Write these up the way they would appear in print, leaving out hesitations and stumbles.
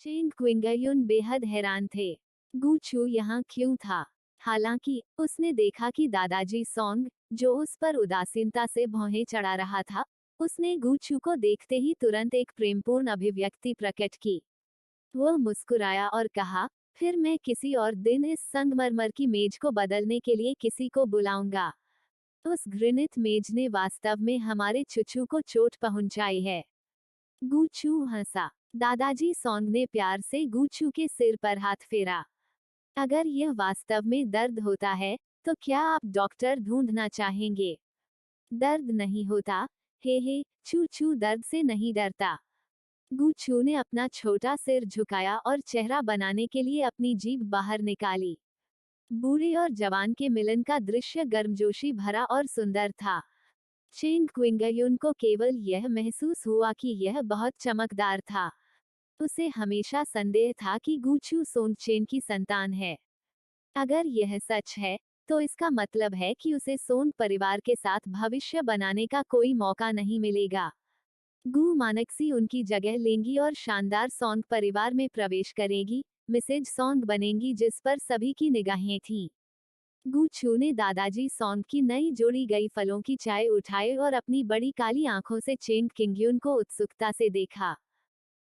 Cheng क्विंगयुन बेहद हैरान थे। गूचू यहाँ क्यों था? हालांकि उसने देखा कि दादाजी सोंग, जो उस पर उदासीनता से भौहें चढ़ा रहा था, उसने गूचू को देखते ही तुरंत एक प्रेमपूर्ण अभिव्यक्ति प्रकट की। वह मुस्कुराया और कहा, फिर मैं किसी और दिन इस संगमरमर की मेज को बदलने के लिए किसी को बुलाऊंगा। उस घृणित मेज ने वास्तव में हमारे चुचू को चोट पहुंचाई है। गूचू हंसा। दादाजी सोंग ने प्यार से गूचू के सिर पर हाथ फेरा। अगर यह वास्तव में दर्द होता है, तो क्या आप डॉक्टर ढूंढना चाहेंगे? दर्द नहीं होता। हे, चू चू दर्द से नहीं डरता। गूचू ने अपना छोटा सिर झुकाया और चेहरा बनाने के लिए अपनी जीभ बाहर निकाली। बूढ़े और जवान के मिलन का दृश्य गर्मजोशी भरा और सुंदर था। चेंग क्विंगयुन को केवल यह महसूस हुआ कि यह बहुत चमकदार था। उसे हमेशा संदेह था कि गूचू सोंगचेन की संतान है। अगर यह सच है, तो इसका मतलब है कि उसे सोंग परिवार के साथ भविष्य बनाने का कोई मौका नहीं मिलेगा। गू मानक्सी उनकी जगह लेंगी और शानदार सोंग परिवार में प्रवेश करेगी, मिसेज सोंग बनेंगी जिस पर सभी की निगाहें थीं। गूचू ने दादाजी सोंग की नई जोड़ी गई फलों की चाय उठाई और अपनी बड़ी काली आंखों से चेंग किंगयुन को उत्सुकता से देखा।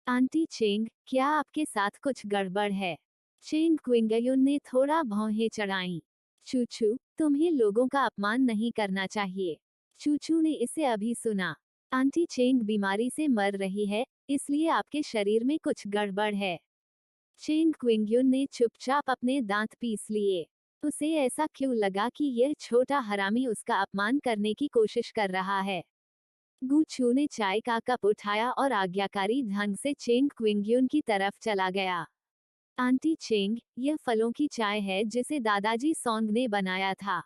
आंटी चेंग, क्या आपके साथ कुछ गड़बड़ है? चेंग क्विंगयुन ने थोड़ा भौहें चढ़ाईं। चूचू, तुम्हें लोगों का अपमान नहीं करना चाहिए। चूचू ने इसे अभी सुना। आंटी चेंग बीमारी से मर रही है, इसलिए आपके शरीर में कुछ गड़बड़ है। चेंग क्विंगयुन ने चुपचाप अपने दांत पीस लिए। उसे ऐसा क्यों लगा कि यह छोटा हरामी उसका अपमान करने की कोशिश कर रहा है। गूचू ने चाय का कप उठाया और आज्ञाकारी ढंग से चेंग क्विंगयुन की तरफ चला गया। आंटी चेंग, यह फलों की चाय है जिसे दादाजी सोंग ने बनाया था।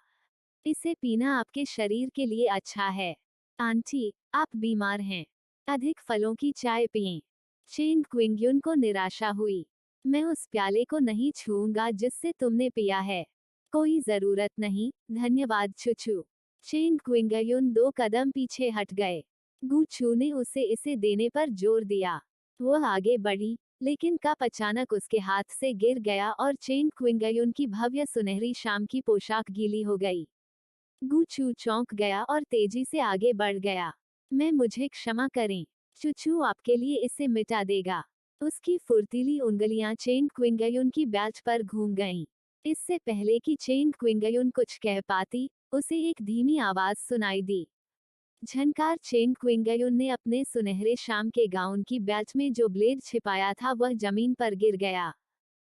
इसे पीना आपके शरीर के लिए अच्छा है। आंटी, आप बीमार हैं। अधिक फलों की चाय पिएं। चेंग क्विंगयुन को निराशा हुई। मैं उस प्याले को नहीं छूऊंगा जिससे तुमने पिया है। कोई जरूरत नहीं, धन्यवाद चुचू। चेंग क्विंगयुन 2 कदम पीछे हट गए। गूचू ने उसे इसे देने पर जोर दिया। वह आगे बढ़ी, लेकिन कप अचानक उसके हाथ से गिर गया और चेंग क्विंगयुन की भव्य सुनहरी शाम की पोशाक गीली हो गई। गूचू चौंक गया और तेजी से आगे बढ़ गया। मुझे क्षमा करें। चुचू आपके लिए इसे मिटा देगा। उसकी फुर्तीली उंगलियां चेंग क्विंगयुन की बेल्ट पर घूम गईं। इससे पहले कि चेंग क्विंगयुन कुछ कह पाती, उसे एक धीमी आवाज सुनाई दी। झनकार। चेंग क्विंगयुन ने अपने सुनहरे शाम के गाउन की बेल्ट में जो ब्लेड छिपाया था वह जमीन पर गिर गया।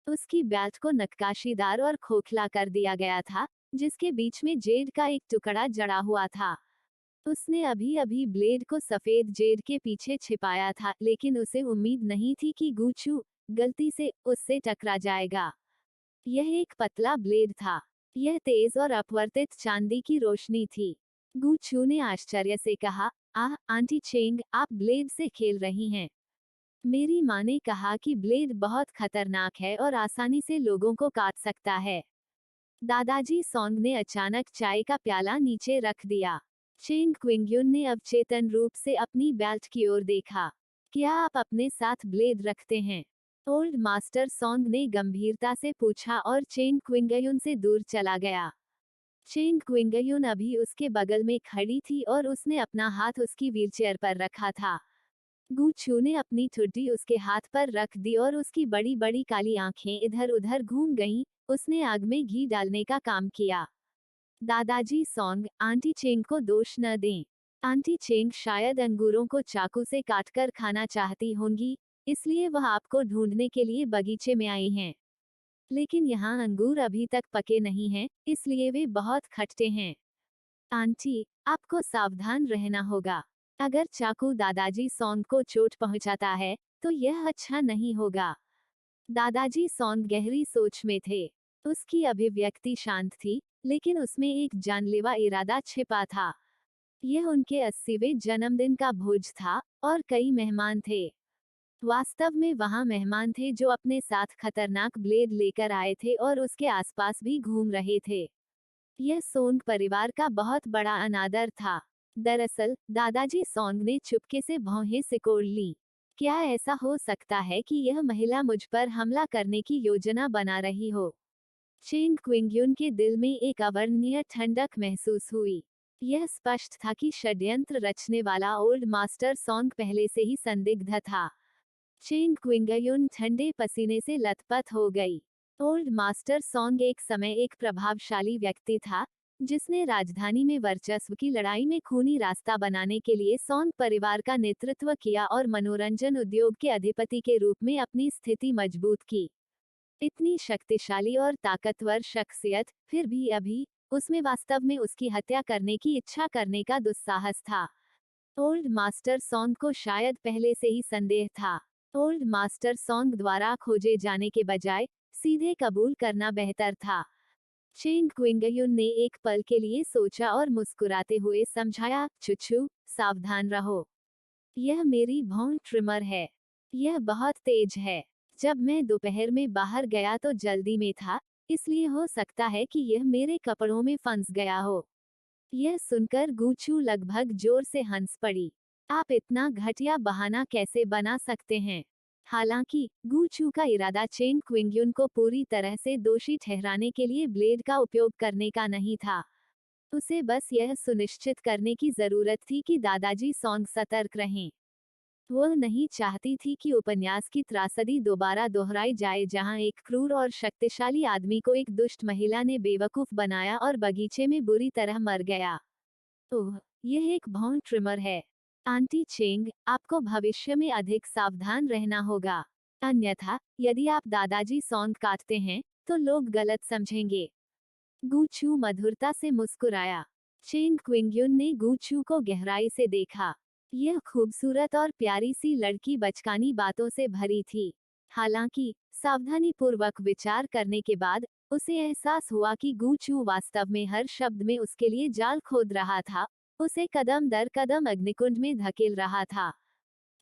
उसकी बेल्ट को नक्काशीदार और खोखला कर दिया गया था, जिसके बीच में जेड का एक टुकड़ा जड़ा हुआ था। उसने अभी अभी ब्लेड को सफेद जेड के पीछे छिपाया था, लेकिन उसे उम्मीद नहीं थी कि गूचू गलती से उससे टकरा जाएगा। यह एक पतला ब्लेड था। यह तेज और अपवर्तित चांदी की रोशनी थी। गूचू ने आश्चर्य से कहा, आह आंटी चेंग, आप ब्लेड से खेल रही हैं। मेरी माँ ने कहा कि ब्लेड बहुत खतरनाक है और आसानी से लोगों को काट सकता है। दादाजी सोंग ने अचानक चाय का प्याला नीचे रख दिया। चेंग क्विंगयुन ने अब चेतन रूप से अपनी बेल्ट की ओर देखा। क्या आप अपने साथ ब्लेड रखते हैं? ओल्ड मास्टर सोंग ने गंभीरता से पूछा और चेंग क्विंगयुन से दूर चला गया। चेंग क्विंगयुन अभी उसके बगल में खड़ी थी और उसने अपना हाथ उसकी व्हीलचेयर पर रखा था। गूचू ने अपनी ठुड्डी उसके हाथ पर रख दी और उसकी बड़ी बड़ी काली आंखें इधर उधर घूम गईं। उसने आग में घी डालने का काम किया। दादाजी सोंग, आंटी चेंग को दोष न दें। आंटी चेंग शायद अंगूरों को चाकू से काटकर खाना चाहती होंगी, इसलिए वह आपको ढूंढने के लिए बगीचे में आई हैं। लेकिन यहाँ अंगूर अभी तक पके नहीं हैं, इसलिए वे बहुत खट्टे हैं। आंटी, आपको सावधान रहना होगा। अगर चाकू दादाजी सोंग को चोट पहुंचाता है, तो यह अच्छा नहीं होगा। दादाजी सोंग गहरी सोच में थे। उसकी अभिव्यक्ति शांत थी, लेकिन उसमें एक जानलेवा इरादा छिपा था। यह उनके 80वें जन्मदिन का भोज था, और कई मेहमान थे। वास्तव में वहां मेहमान थे जो अपने साथ खतरनाक ब्लेड लेकर आए थे और उसके आसपास भी घूम रहे थे। यह सोंग परिवार का बहुत बड़ा अनादर था। दरअसल दादाजी सोंग ने चुपके से भौहें सिकोड़ ली। क्या ऐसा हो सकता है कि यह महिला मुझ पर हमला करने की योजना बना रही हो? चेंग क्विंगयुन के दिल में एक अवर्णनीय ठंडक महसूस हुई। यह स्पष्ट था कि षड्यंत्र रचने वाला ओल्ड मास्टर सॉन्ग पहले से ही संदिग्ध था। चेंग क्विंगयुन ठंडे पसीने से लथपथ हो गई। ओल्ड मास्टर सॉन्ग एक समय एक प्रभावशाली व्यक्ति था, जिसने राजधानी में वर्चस्व की लड़ाई में खूनी रास्ता बनाने के लिए सॉन्ग परिवार का नेतृत्व किया और मनोरंजन उद्योग के अधिपति के रूप में अपनी स्थिति मजबूत की। इतनी शक्तिशाली और ताकतवर शख्सियत, फिर भी अभी उसमें वास्तव में उसकी हत्या करने की इच्छा करने का दुस्साहस था। ओल्ड मास्टर सॉन्ग को शायद पहले से ही संदेह था। ओल्ड मास्टर सॉन्ग द्वारा खोजे जाने के बजाय सीधे कबूल करना बेहतर था। चेंग क्विंगयुन ने एक पल के लिए सोचा और मुस्कुराते हुए समझाया, चुचू, सावधान रहो। यह मेरी भौं ट्रिमर है। यह बहुत तेज है। जब मैं दोपहर में बाहर गया तो जल्दी में था, इसलिए हो सकता है कि यह मेरे कपड़ों में फंस गया हो। यह सुनकर गूचू लगभग जोर से हंस पड़ी। आप इतना घटिया बहाना कैसे बना सकते हैं? हालांकि गूचू का इरादा चेंग क्विंगयुन को पूरी तरह से दोषी ठहराने के लिए ब्लेड का उपयोग करने का नहीं था। उसे बस यह सुनिश्चित करने की जरूरत थी कि दादाजी सॉन्ग सतर्क रहें। वह नहीं चाहती थी कि उपन्यास की त्रासदी दोबारा दोहराई जाए, जहां एक क्रूर और शक्तिशाली आदमी को एक दुष्ट महिला ने बेवकूफ बनाया और बगीचे में बुरी तरह मर गया। ओह, यह एक भौं ट्रिमर है। आंटी चेंग, आपको भविष्य में अधिक सावधान रहना होगा। अन्यथा, यदि आप दादाजी सॉन्ग काटते हैं, तो लोग गलत समझेंगे। गूचू मधुरता से मुस्कुराया। चेंग क्विंगयुन ने गूचू को गहराई से देखा। यह खूबसूरत और प्यारी सी लड़की बचकानी बातों से भरी थी। हालांकि, सावधानीपूर्वक विचार करने के बाद, उसे एहसास हुआ कि गूचू वास्तव में हर शब्द में उसके लिए जाल खोद रहा था, उसे कदम दर कदम अग्निकुंड में धकेल रहा था।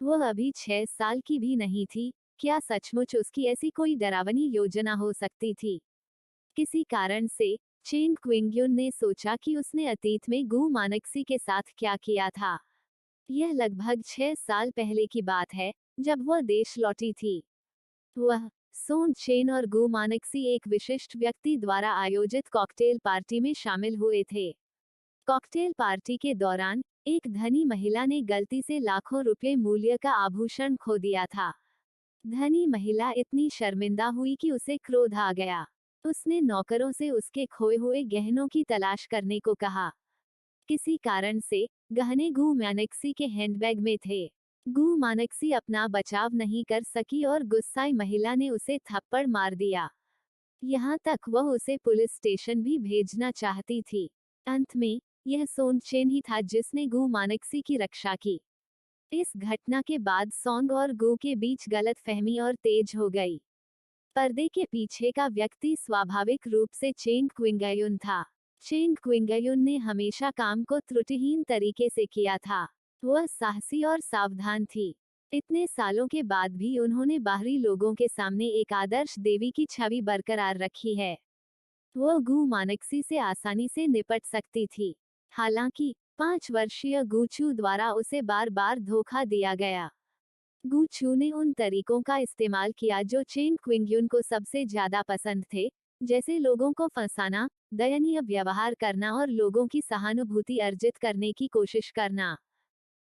वह अभी 6 साल की भी नहीं थी, क्या सचमुच उसकी ऐसी कोई डरावनी योजना हो सकती थी? किसी कारण से, चेंग क्विंगयुन ने सोचा कि उसने अतीत में गू मानक्सी के साथ क्या किया था। यह लगभग 6 साल पहले की बात है, जब वह देश लौटी थी। वह, सोन चेन और गू मानक्सी एक विशिष्ट व्यक्ति द्वारा आयोजित कॉकटेल पार्टी में शामिल हुए थे। कॉकटेल पार्टी के दौरान, एक धनी महिला ने गलती से लाखों रुपए मूल्य का आभूषण खो दिया था। धनी महिला इतनी शर्मिंदा हुई कि उसे क्रोध आ गया। उसने नौकरों से उसके खोए हुए गहनों की तलाश करने को कहा। किसी कारण से, गहने गू मानक्सी के हैंडबैग में थे। गू मानक्सी अपना बचाव नहीं कर सकी और गुस्साई महिला ने उसे थप्पड़ मार दिया। यहाँ तक वह उसे पुलिस स्टेशन भी भेजना चाहती थी। अंत में, यह सोन चेन ही था जिसने गू मानक्सी की रक्षा की। इस घटना के बाद सॉन्ग और गू के बीच गलतफहमी और तेज हो गई। पर्दे के पीछे का व्यक्ति स्वाभाविक रूप से चेंग क्विंगयुन था। चेंग क्विंगयुन ने हमेशा काम को त्रुटिहीन तरीके से किया था। वह साहसी और सावधान थी। इतने सालों के बाद भी उन्होंने बाहरी लोगों के सामने एक आदर्श देवी की छवि बरकरार रखी है। वह गू मानक्सी से आसानी से निपट सकती थी। हालांकि, 5 वर्षीय गूचू द्वारा उसे बार बार धोखा दिया गया। गूचू ने उन तरीकों का इस्तेमाल किया जो चेंग क्विंगयुन को सबसे ज्यादा पसंद थे, जैसे लोगों को फंसाना, दयनीय व्यवहार करना और लोगों की सहानुभूति अर्जित करने की कोशिश करना।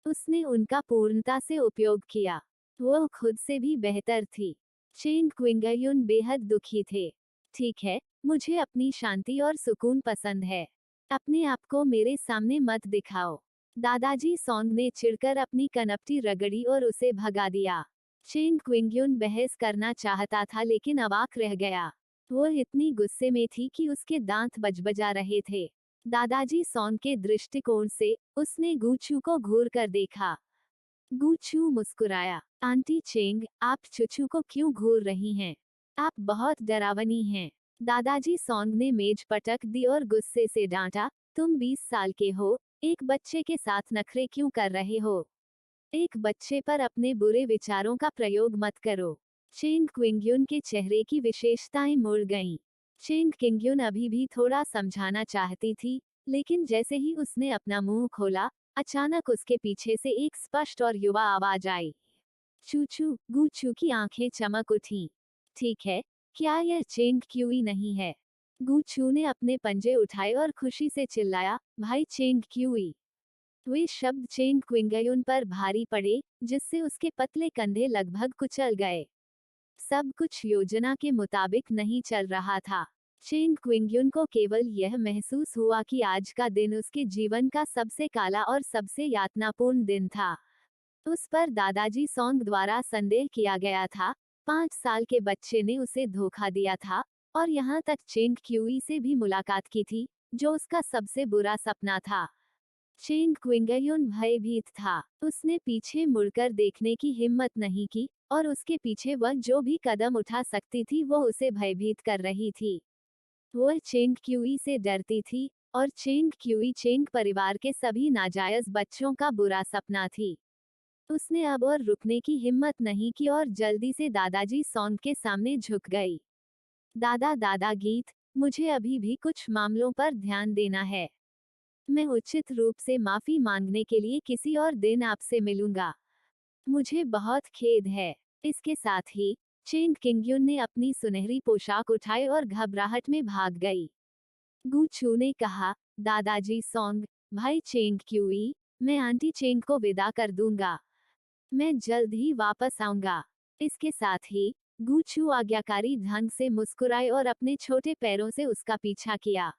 उसने उनका पूर्णता से उपयोग किया। वह खुद से भी बेहतर थी। चेंग क्विंगयुन बेहद दुखी थे। ठीक है, मुझे अपनी शांति और सुकून पसंद है। अपने आप को मेरे सामने मत दिखाओ। दादाजी सॉन्ग ने चिढ़कर अपनी कनपटी रगड़ी और उसे भगा दिया। चेंग क्विंगयुन बहस करना चाहता था लेकिन अवाक रह गया। वह इतनी गुस्से में थी कि उसके दांत बजबजा रहे थे। दादाजी सॉन्ग के दृष्टिकोण से, उसने गूचू को घूर कर देखा। गूचू मुस्कुराया। आंटी चेंग, आप चुचू को क्यों घूर रही हैं? आप बहुत डरावनी हैं। दादाजी सॉन्ग ने मेज पटक दी और गुस्से से डांटा, तुम 20 साल के हो, एक बच्चे के साथ नखरे क्यों कर रहे हो? एक बच्चे पर अपने बुरे विचारों का प्रयोग मत करो। चेंग क्विंगयुन के चेहरे की विशेषताएं मुड़ गईं। चेंग किंगयुन अभी भी थोड़ा समझाना चाहती थी, लेकिन जैसे ही उसने अपना मुंह खोला, अचानक उसके पीछे से एक स्पष्ट और युवा आवाज आई। चूचू गूचू की आंखें चमक उठी। ठीक है, क्या यह चेंग क्यूई नहीं है? गूचू ने अपने पंजे उठाए और खुशी से चिल्लाया, भाई चेंग क्यूई। वे शब्द चेंग क्विंगयुन पर भारी पड़े, जिससे उसके पतले कंधे लगभग कुचल गए। सब कुछ योजना के मुताबिक नहीं चल रहा था। चेंग क्विंगयुन को केवल यह महसूस हुआ कि आज का दिन उसके जीवन का सबसे काला और सबसे यातनापूर्ण दिन था। उस पर दादाजी सोंग द्वारा संदेह किया गया था। 5 साल के बच्चे ने उसे धोखा दिया था, और यहाँ तक चेंग क्यूई से भी मुलाकात की थी, जो उसका सबसे बुरा सपना था। चेंग क्विंगयुन भयभीत था। उसने पीछे मुड़कर देखने की हिम्मत नहीं की, और उसके पीछे वह जो भी कदम उठा सकती थी वो उसे भयभीत कर रही थी। वह चेंग क्यूई से डरती थी, और चेंग क्यूई चेंग परिवार के सभी नाजायज बच्चों का बुरा सपना थी। उसने अब और रुकने की हिम्मत नहीं की और जल्दी से दादाजी सोंग के सामने झुक गई। दादा दादा गीत, मुझे अभी भी कुछ मामलों पर ध्यान देना है। मैं उचित रूप से माफी मांगने के लिए किसी और दिन आपसे मिलूंगा। मुझे बहुत खेद है। इसके साथ ही चेंग किंगयुन ने अपनी सुनहरी पोशाक उठाई और घबराहट में भाग गई। गूचू ने कहा, दादाजी सोंग, भाई चेंग क्यूई, मैं आंटी चेंग को विदा कर दूंगा। मैं जल्द ही वापस आऊंगा। इसके साथ ही गूचू आज्ञाकारी ढंग से मुस्कुराए और अपने छोटे पैरों से उसका पीछा किया।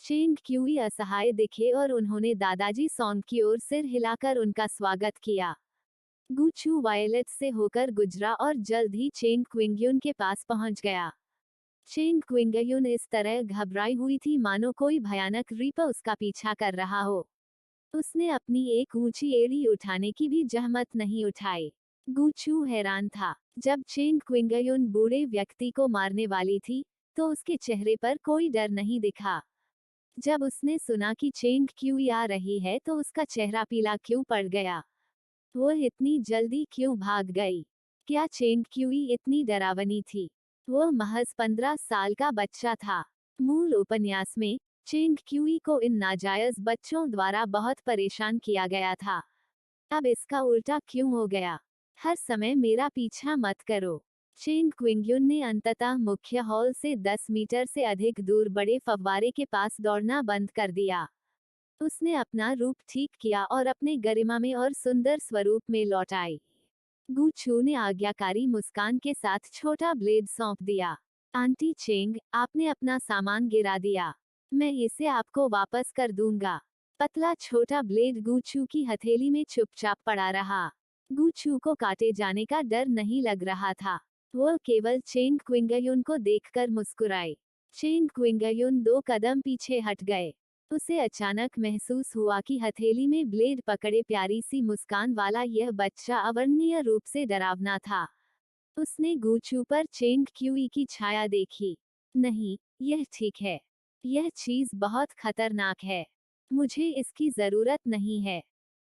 चेंग क्यूई असहाय दिखे और उन्होंने दादाजी सोंग की ओर सिर हिलाकर उनका स्वागत किया। गूचू वायलेट से होकर गुजरा और जल्द ही चेंग क्विंगयुन के पास पहुंच गया। चेंग क्विंगयुन इस तरह घबराई हुई थी मानो कोई भयानक रीपर उसका पीछा कर रहा हो। उसने अपनी एक ऊंची एड़ी उठाने की भी जहमत नहीं उठाई। गूचू हैरान था। जब चेंग क्विंगयुन बूढ़े व्यक्ति को मारने वाली थी, तो उसके चेहरे पर कोई डर नहीं दिखा। जब उसने सुना कि चेंग क्यूई आ रही है तो उसका चेहरा पीला क्यों पड़ गया? वह इतनी जल्दी क्यों भाग गई? क्या चेंग क्यूई इतनी डरावनी थी? वह महज 15 साल का बच्चा था। मूल उपन्यास में चेंग क्यूई को इन नाजायज बच्चों द्वारा बहुत परेशान किया गया था। अब इसका उल्टा क्यों हो गया? हर समय मेरा पीछा मत करो। चेंग क्विंगयुन ने अंततः मुख्य हॉल से 10 मीटर से अधिक दूर बड़े फव्वारे के पास दौड़ना बंद कर दिया। उसने अपना रूप ठीक किया और अपने गरिमा में और सुंदर स्वरूप में लौट आई। गूचू ने आज्ञाकारी मुस्कान के साथ छोटा ब्लेड सौंप दिया। आंटी चेंग, आपने अपना सामान गिरा दिया। मैं इसे आपको वापस कर दूंगा। पतला छोटा ब्लेड गूचू की हथेली में चुपचाप पड़ा रहा। गूचू को काटे जाने का डर नहीं लग रहा था। वह केवल चेंग क्विंगयुन को देखकर मुस्कुराई। चेंग क्विंगयुन 2 कदम पीछे हट गए। उसे अचानक महसूस हुआ कि हथेली में ब्लेड पकड़े प्यारी सी मुस्कान वाला यह बच्चा अवर्णनीय रूप से डरावना था। उसने गूचू पर चेंग क्यूई की छाया देखी। नहीं, यह ठीक है। यह चीज बहुत खतरनाक है। मुझे इसकी जरूरत नहीं है।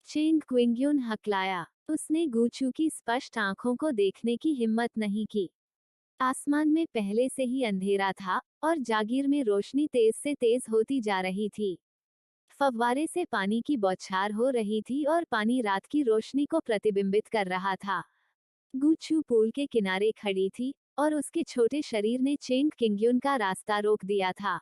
चेंग क्विंगयुन हकलाया। उसने गूचू की स्पष्ट आंखों को देखने की हिम्मत नहीं की। आसमान में पहले से ही अंधेरा था, और जागीर में रोशनी तेज से तेज होती जा रही थी। फव्वारे से पानी की बौछार हो रही थी और पानी रात की रोशनी को प्रतिबिंबित कर रहा था। गूचू पूल के किनारे खड़ी थी, और उसके छोटे शरीर ने चेंग किंगयुन का रास्ता रोक दिया था।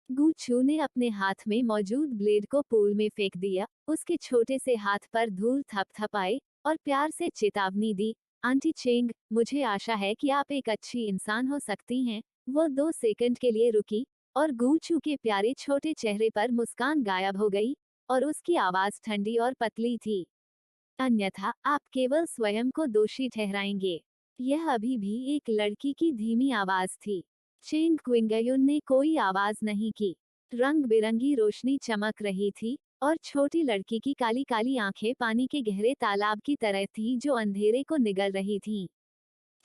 गूचू ने अपने हाथ में मौजूद ब्लेड को पूल में फेंक दिया, उसके छोटे से हाथ पर धूल थपथपाई, और प्यार से चेतावनी दी, आंटी चेंग, मुझे आशा है कि आप एक अच्छी इंसान हो सकती हैं। वो 2 सेकंड के लिए रुकी, और गूचू के प्यारे छोटे चेहरे पर मुस्कान गायब हो गई, और उसकी आवाज ठंडी और पतली थी। अन्यथा आप केवल स्वयं को दोषी ठहराएंगे। यह अभी भी एक लड़की की धीमी आवाज थी। चेंग क्विंगयुन ने कोई आवाज नहीं की। रंग बिरंगी रोशनी चमक रही थी, और छोटी लड़की की काली काली आंखें पानी के गहरे तालाब की तरह थी जो अंधेरे को निगल रही थीं।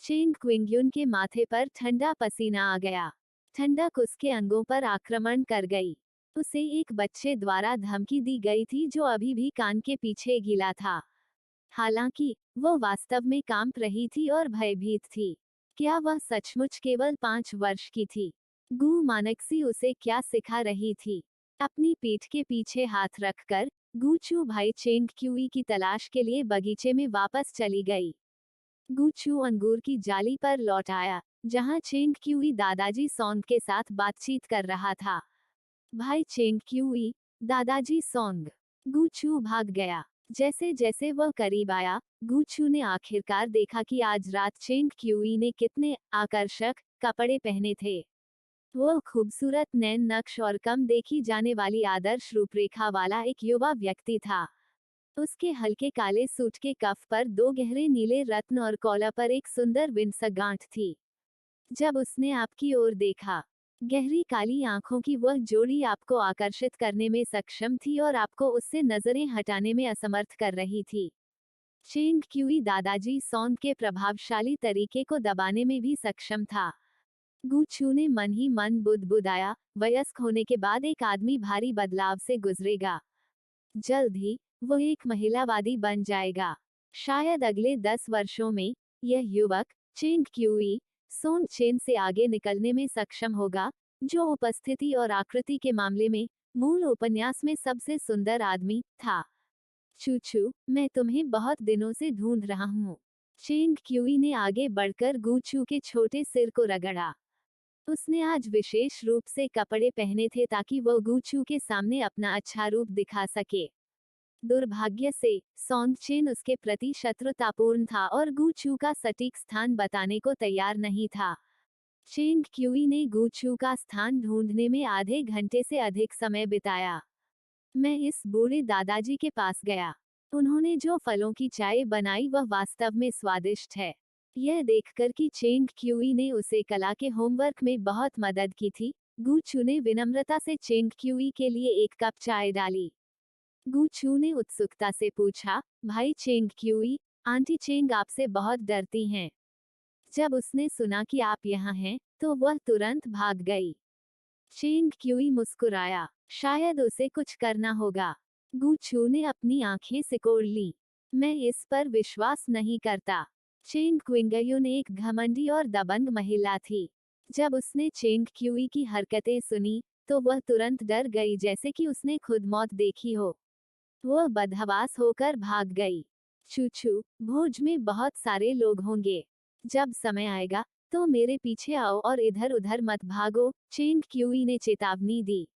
चेंग क्विंगयुन के माथे पर ठंडा पसीना आ गया। ठंडक उसके अंगों पर आक्रमण कर गई। उसे एक बच्चे द्वारा धमकी दी गई थी जो अभी भी कान के पीछे गीला था। हालांकि वो वास्तव में कांप रही थी और भयभीत थी। क्या वह सचमुच केवल 5 वर्ष की थी? गू मानक्सी उसे क्या सिखा रही थी? अपनी पीठ के पीछे हाथ रखकर गूचू भाई चेंग क्यूई की तलाश के लिए बगीचे में वापस चली गई। गुचू अंगूर की जाली पर लौट आया, जहां चेंग क्यूई दादाजी सोंग के साथ बातचीत कर रहा था। भाई चेंग क्यूई, दादाजी सोंग। गुचू भाग गया। जैसे जैसे वह करीब आया, गुचू ने आखिरकार देखा कि आज रात चेंग क्यूई ने कितने आकर्षक कपड़े पहने थे। वह खूबसूरत नैन नक्श और कम देखी जाने वाली आदर्श रूपरेखा वाला एक युवा व्यक्ति था। उसके हल्के काले सूट के कफ पर दो गहरे नीले रत्न और कॉलर पर एक सुंदर विंसर गांठ थी। जब उसने आपकी ओर देखा, गहरी काली आंखों की वह जोड़ी आपको आकर्षित करने में सक्षम थी और आपको उससे नजरें हटाने में असमर्थ कर रही थी। चेंग क्यूई दादाजी सोंग के प्रभावशाली तरीके को दबाने में भी सक्षम था। गुचू ने मन ही मन बुदबुदाया, वयस्क होने के बाद एक आदमी भारी बदलाव से गुजरेगा। जल्द ही वो एक महिलावादी बन जाएगा। शायद अगले 10 वर्षों में यह युवक चेंग क्यूई सोन चेन से आगे निकलने में सक्षम होगा, जो उपस्थिति और आकृति के मामले में मूल उपन्यास में सबसे सुंदर आदमी था। चूचू, मैं तुम्हें बहुत दिनों से ढूंढ रहा हूँ। चेंग क्यूई ने आगे बढ़कर गुचू के छोटे सिर को रगड़ा। उसने आज विशेष रूप से कपड़े पहने थे ताकि वह गुचू के सामने अपना अच्छा रूप दिखा सके। दुर्भाग्य से सोंगचेन उसके प्रति शत्रुतापूर्ण था और गुचू का सटीक स्थान बताने को तैयार नहीं था। चेंग क्यूई ने गुचू का स्थान ढूंढने में आधे घंटे से अधिक समय बिताया। मैं इस बूढ़े दादाजी के पास गया। उन्होंने जो फलों की चाय बनाई वह वास्तव में स्वादिष्ट है। यह देखकर कि चेंग क्यूई ने उसे कला के होमवर्क में बहुत मदद की थी, गुचू ने विनम्रता से चेंग क्यूई के लिए एक कप चाय डाली। गुचू ने उत्सुकता से पूछा, भाई चेंग क्यूई, आंटी चेंग आपसे बहुत डरती हैं। जब उसने सुना कि आप यहाँ हैं, तो वह तुरंत भाग गई। चेंग क्यूई मुस्कुराया, शायद उसे कुछ करना होगा। गुचू ने अपनी आंखें सिकोड़ ली। मैं इस पर विश्वास नहीं करता। चेंग क्विंगयू एक घमंडी और दबंग महिला थी। जब उसने चेंग क्यूई की हरकतें सुनी, तो वह तुरंत डर गई जैसे कि उसने खुद मौत देखी हो। वह बदहवास होकर भाग गई। चूचू, भोज में बहुत सारे लोग होंगे। जब समय आएगा, तो मेरे पीछे आओ और इधर उधर मत भागो, चेंग क्यूई ने चेतावनी दी।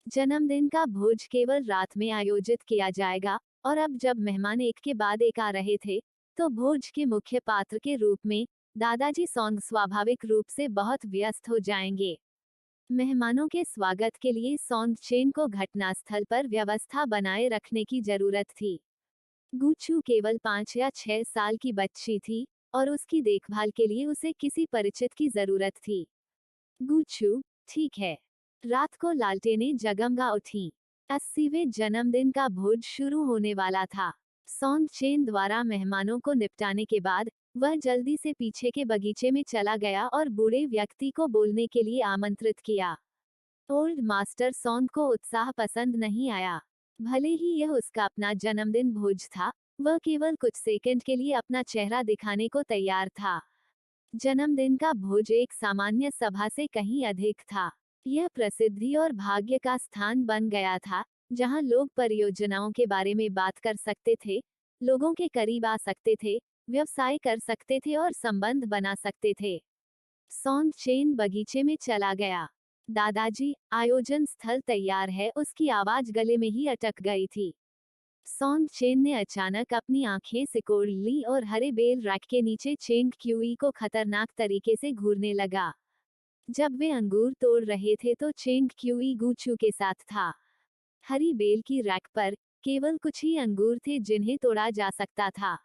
जन्मदिन का भोज केवल रात में आयोजित किया जाएगा, और अब जब मेहमान एक के बाद एक आ रहे थे, तो भोज के मुख्य पात्र के रूप में दादाजी सोंग स्वाभाविक रूप से बहुत व्यस्त हो जाएंगे। मेहमानों के स्वागत के लिए सोंग चेन को घटनास्थल पर व्यवस्था बनाए रखने की जरूरत थी। गुचू केवल 5 या 6 साल की बच्ची थी, और उसकी देखभाल के लिए उसे किसी परिचित की जरूरत थी। गुचू, ठीक है। रात को लालटेनें जगमगा उठीं। 80वें जन्मदिन का भोज शुरू होने वाला था। सोंग चेन द्वारा मेहमानों को निपटाने के बाद वह जल्दी से पीछे के बगीचे में चला गया और बूढ़े व्यक्ति को बोलने के लिए आमंत्रित किया। ओल्ड मास्टर सोंग को उत्साह पसंद नहीं आया। भले ही यह उसका अपना जन्मदिन भोज था, वह केवल कुछ सेकंड के लिए अपना चेहरा दिखाने को तैयार था। जन्मदिन का भोज एक सामान्य सभा से कहीं अधिक था। यह प्रसिद्धि और भाग्य का स्थान बन गया था, जहां लोग परियोजनाओं के बारे में बात कर सकते थे, लोगों के करीब आ सकते थे, व्यवसाय कर सकते थे और संबंध बना सकते थे। सोंग चेन बगीचे में चला गया। दादाजी, आयोजन स्थल तैयार है, उसकी आवाज गले में ही अटक गई थी। सोंग चेन ने अचानक अपनी आंखें सिकोड़ ली और हरे बेल रैक के नीचे चेंग क्यूई को खतरनाक तरीके से घूरने लगा। जब वे अंगूर तोड़ रहे थे तो चेंग क्यूई गुचू के साथ था। हरी बेल की रैक पर केवल कुछ ही अंगूर थे जिन्हें तोड़ा जा सकता था।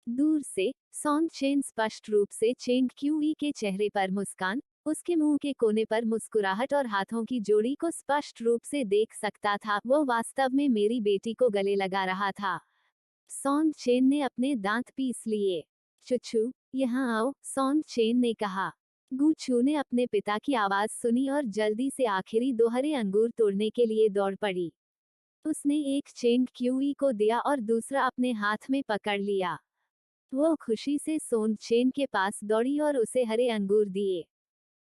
दूर से सोंग चेन स्पष्ट रूप से चेंग क्यूई के चेहरे पर मुस्कान, उसके मुंह के कोने पर मुस्कुराहट और हाथों की जोड़ी को स्पष्ट रूप से देख सकता था। वो वास्तव में मेरी बेटी को गले लगा रहा था। सोंग चेन ने अपने दांत पीस लिए। चुचू, यहाँ आओ, सोंग चेन ने कहा। गुचू ने अपने पिता की आवाज सुनी और जल्दी से आखिरी दोहरे अंगूर तोड़ने के लिए दौड़ पड़ी। उसने एक चेंग क्यूई को दिया और दूसरा अपने हाथ में पकड़ लिया। वो खुशी से सोंग चेन के पास दौड़ी और उसे हरे अंगूर दिए।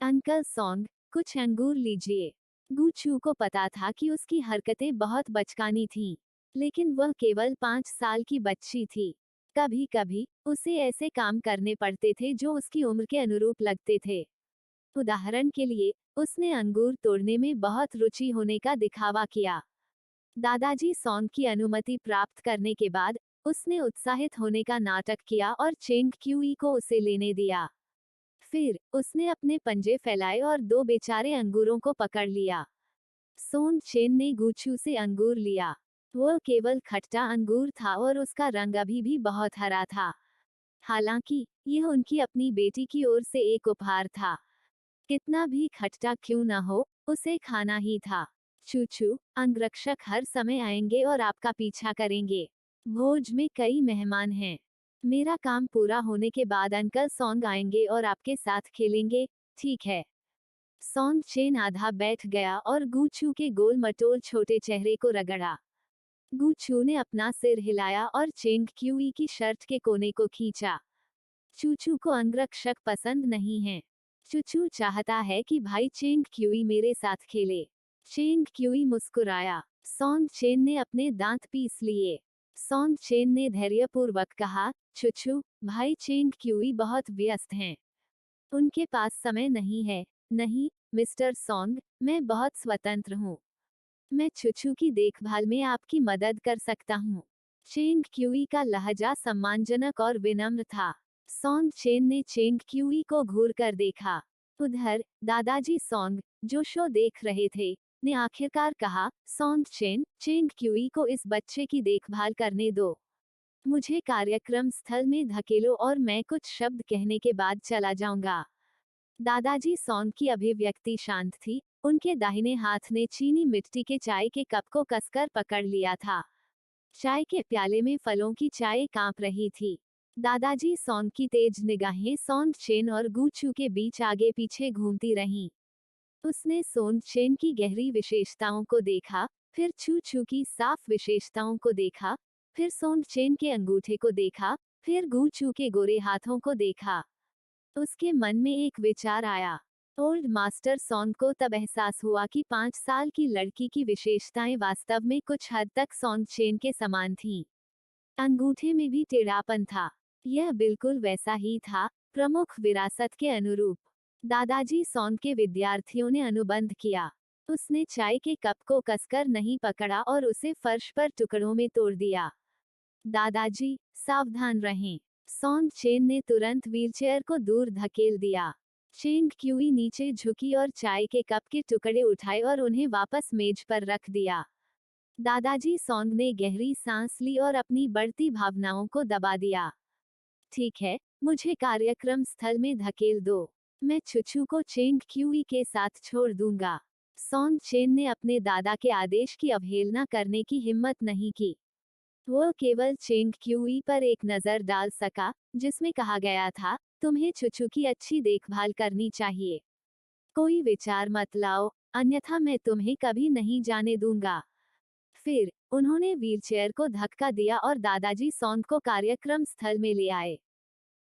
अंकल सोंग, कुछ अंगूर लीजिए। गुचू को पता था कि उसकी हरकतें बहुत बचकानी थीं, लेकिन वह केवल 5 साल की बच्ची थी। कभी कभी उसे ऐसे काम करने पड़ते थे जो उसकी उम्र के अनुरूप लगते थे। उदाहरण के लिए, उसने अंगूर तोड़ने में बहुत रुचि होने का दिखावा किया। दादाजी सॉन्ग की अनुमति प्राप्त करने के बाद उसने उत्साहित होने का नाटक किया और चेंग क्यूई को उसे लेने दिया। फिर उसने अपने पंजे फैलाए और दो बेचारे अंगूरों को पकड़ लिया। सोन चेन ने गुचू से अंगूर लिया। वह केवल खट्टा अंगूर था और उसका रंग अभी भी बहुत हरा था। हालांकि यह उनकी अपनी बेटी की ओर से एक उपहार था। कितना भी खट्टा क्यों न हो, उसे खाना ही था। चूचू, अंगरक्षक हर समय आएंगे और आपका पीछा करेंगे। भोज में कई मेहमान हैं। मेरा काम पूरा होने के बाद अंकल सॉन्ग आएंगे और आपके साथ खेलेंगे, ठीक है? सॉन्ग चेन आधा बैठ गया और गूचू के गोल मटोल छोटे चेहरे को रगड़ा। गूचू ने अपना सिर हिलाया और चेंग क्यूई की शर्ट के कोने को खींचा। चूचू को अंगरक्षक पसंद नहीं है। चूचू चाहता है कि भाई चेंग क्यूई मेरे साथ खेले। चेंग क्यूई मुस्कुराया। सॉन्ग चेन ने अपने दांत पीस लिए। सॉन्ग चेन ने धैर्यपूर्वक कहा, चूचू, भाई चेंग क्यूई बहुत व्यस्त हैं। उनके पास समय नहीं है। नहीं, मिस्टर सॉन्ग, मैं बहुत स्वतंत्र हूँ। मैं चूचू की देखभाल में आपकी मदद कर सकता हूँ। चेंग क्यूई का लहजा सम्मानजनक और विनम्र था। सॉन्ग चेन ने चेंग क्यूई को घूर कर देखा। उधर दादाजी सॉन्ग, जो शो देख रहे थे, ने आखिरकार कहा, सॉन्ग चेन, चेंग क्यूई को इस बच्चे की देखभाल करने दो। मुझे कार्यक्रम स्थल में धकेलो और मैं कुछ शब्द कहने के बाद चला जाऊंगा। दादाजी सॉन्ग की अभिव्यक्ति शांत थी। उनके दाहिने हाथ ने चीनी मिट्टी के चाय के कप को कसकर पकड़ लिया था। चाय के प्याले में फलों की चाय कांप रही थी। दादाजी सॉन्ग की तेज निगाहें सॉन्ग चेन और गूचू के बीच आगे पीछे घूमती रहीं। उसने सोन चेन की गहरी विशेषताओं को देखा, फिर छू छू की साफ विशेषताओं को देखा, फिर सोन चेन के अंगूठे को देखा, फिर गूचू के गोरे हाथों को देखा। उसके मन में एक विचार आया। ओल्ड मास्टर सॉन्ग को तब एहसास हुआ कि 5 साल की लड़की की विशेषताएं वास्तव में कुछ हद तक सॉन्ग चेन के समान थीं। अंगूठे में भी टेढ़ापन था। यह बिल्कुल वैसा ही था, प्रमुख विरासत के अनुरूप। दादाजी सॉन्ग के विद्यार्थियों ने अनुबंध किया। उसने चाय के कप को कसकर नहीं पकड़ा और उसे फर्श पर टुकड़ों में तोड़ दिया। दादाजी, सावधान रहें। सॉन्ग चेन ने तुरंत व्हीलचेयर को दूर धकेल दिया। चेंग क्यूई नीचे झुकी और चाय के कप के टुकड़े उठाए और उन्हें वापस मेज पर रख दिया। दादाजी सॉन्ग ने गहरी सांस ली और अपनी बढ़ती भावनाओं को दबा दिया। ठीक है, मुझे कार्यक्रम स्थल में धकेल दो। मैं चुचू को चेंग क्यूई के साथ छोड़ दूंगा। सॉन्ग चेन ने अपने दादा के आदेश की अवहेलना करने की हिम्मत नहीं की। वह केवल चेंग क्यूई पर एक नजर डाल सका, जिसमें कहा गया था, तुम्हें चुचू की अच्छी देखभाल करनी चाहिए। कोई विचार मत लाओ, अन्यथा मैं तुम्हें कभी नहीं जाने दूंगा। फिर उन्होंने व्हीलचेयर को धक्का दिया और दादाजी सॉन्ग को कार्यक्रम स्थल में ले आए।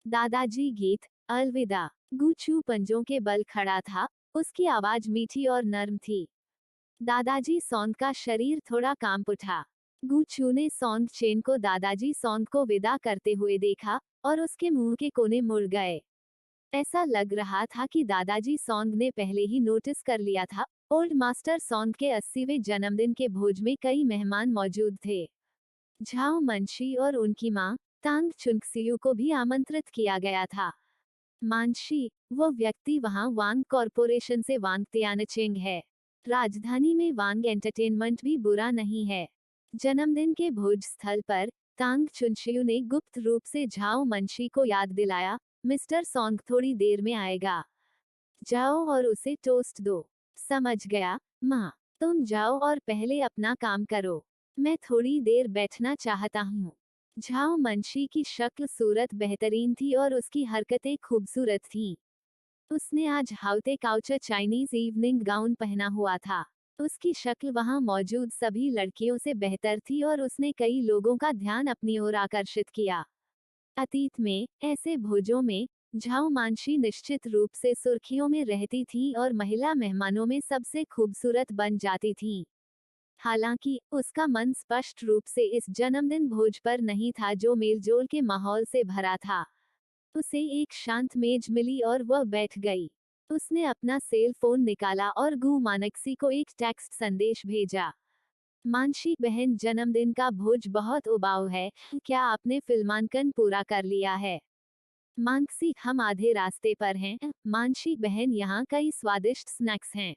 दादाजी गीत, अलविदा। गूचू पंजों के बल खड़ा था, उसकी आवाज मीठी और नर्म थी। दादाजी सॉन्ग का शरीर थोड़ा कांप उठा। गूचू ने सॉन्ग चेन को दादाजी सॉन्ग को विदा करते हुए देखा, और उसके मुंह के कोने मुड़ गए। ऐसा लग रहा था कि दादाजी सॉन्ग ने पहले ही नोटिस कर लिया था। ओल्ड मास्टर सॉन्ग के 80वें जन्मदिन के भोज में कई मेहमान मौजूद थे। झाओ मनशी और उनकी मां, तांग चुनक्सियू को भी आमंत्रित किया गया था। मानशी, वो व्यक्ति वहां वांग कॉरपोरेशन से वांग त्यानचेंग है। राजधानी में वांग एंटरटेनमेंट भी बुरा नहीं है। जन्मदिन के भोज स्थल पर तांग चुनशियू ने गुप्त रूप से झाओ मनशी को याद दिलाया, मिस्टर सॉन्ग थोड़ी देर में आएगा। जाओ और उसे टोस्ट दो। समझ गया, माँ। तुम जाओ और पहले अपना काम करो। मैं थोड़ी देर बैठना चाहता हूँ। झाओ मनशी की शक्ल सूरत बेहतरीन थी और उसकी हरकतें खूबसूरत थीं। उसने आज हाउते काउचा चाइनीज इवनिंग गाउन पहना हुआ था। उसकी शक्ल वहां मौजूद सभी लड़कियों से बेहतर थी और उसने कई लोगों का ध्यान अपनी ओर आकर्षित किया। अतीत में ऐसे भोजों में झाओ मानशी निश्चित रूप से सुर्खियों में रहती थीं और महिला मेहमानों में सबसे खूबसूरत बन जाती थीं। हालांकि उसका मन स्पष्ट रूप से इस जन्मदिन भोज पर नहीं था जो मेलजोल के माहौल से भरा था। उसे एक शांत मेज मिली और वह बैठ गई। उसने अपना सेल फोन निकाला और गु मानसी को एक टेक्स्ट संदेश भेजा। मानसी बहन, जन्मदिन का भोज बहुत उबाऊ है, क्या आपने फिल्मांकन पूरा कर लिया है? मानसी, हम आधे रास्ते पर हैं। मानसी बहन, यहाँ कई स्वादिष्ट स्नैक्स हैं।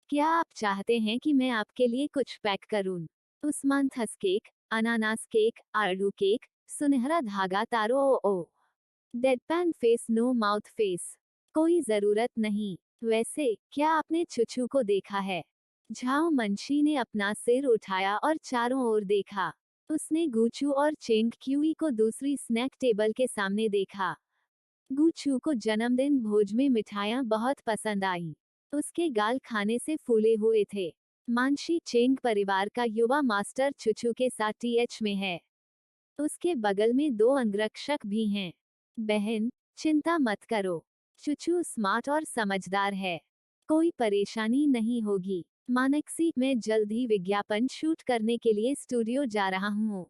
क्या आप चाहते हैं कि मैं आपके लिए कुछ पैक करूं? उस्मानथस केक, अनानास केक, आलू केक, सुनहरा धागा तारो ओ। डेडपैन फेस, नो माउथ फेस। कोई जरूरत नहीं। वैसे क्या आपने चुचू को देखा है? झाओ मंशी ने अपना सिर उठाया और चारों ओर देखा। उसने गूचू और चेंग क्यूई को दूसरी स्नैक टेबल के सामने देखा। गूचू को जन्मदिन भोज में मिठाइयाँ बहुत पसंद आई। उसके गाल खाने से फूले हुए थे। मानशी चेंग परिवार का युवा मास्टर चुचू के साथ टीएच में है। उसके बगल में 2 अंगरक्षक भी हैं। बहन, चिंता मत करो। चुचू स्मार्ट और समझदार है। कोई परेशानी नहीं होगी। मानसी, मैं जल्द ही विज्ञापन शूट करने के लिए स्टूडियो जा रहा हूँ।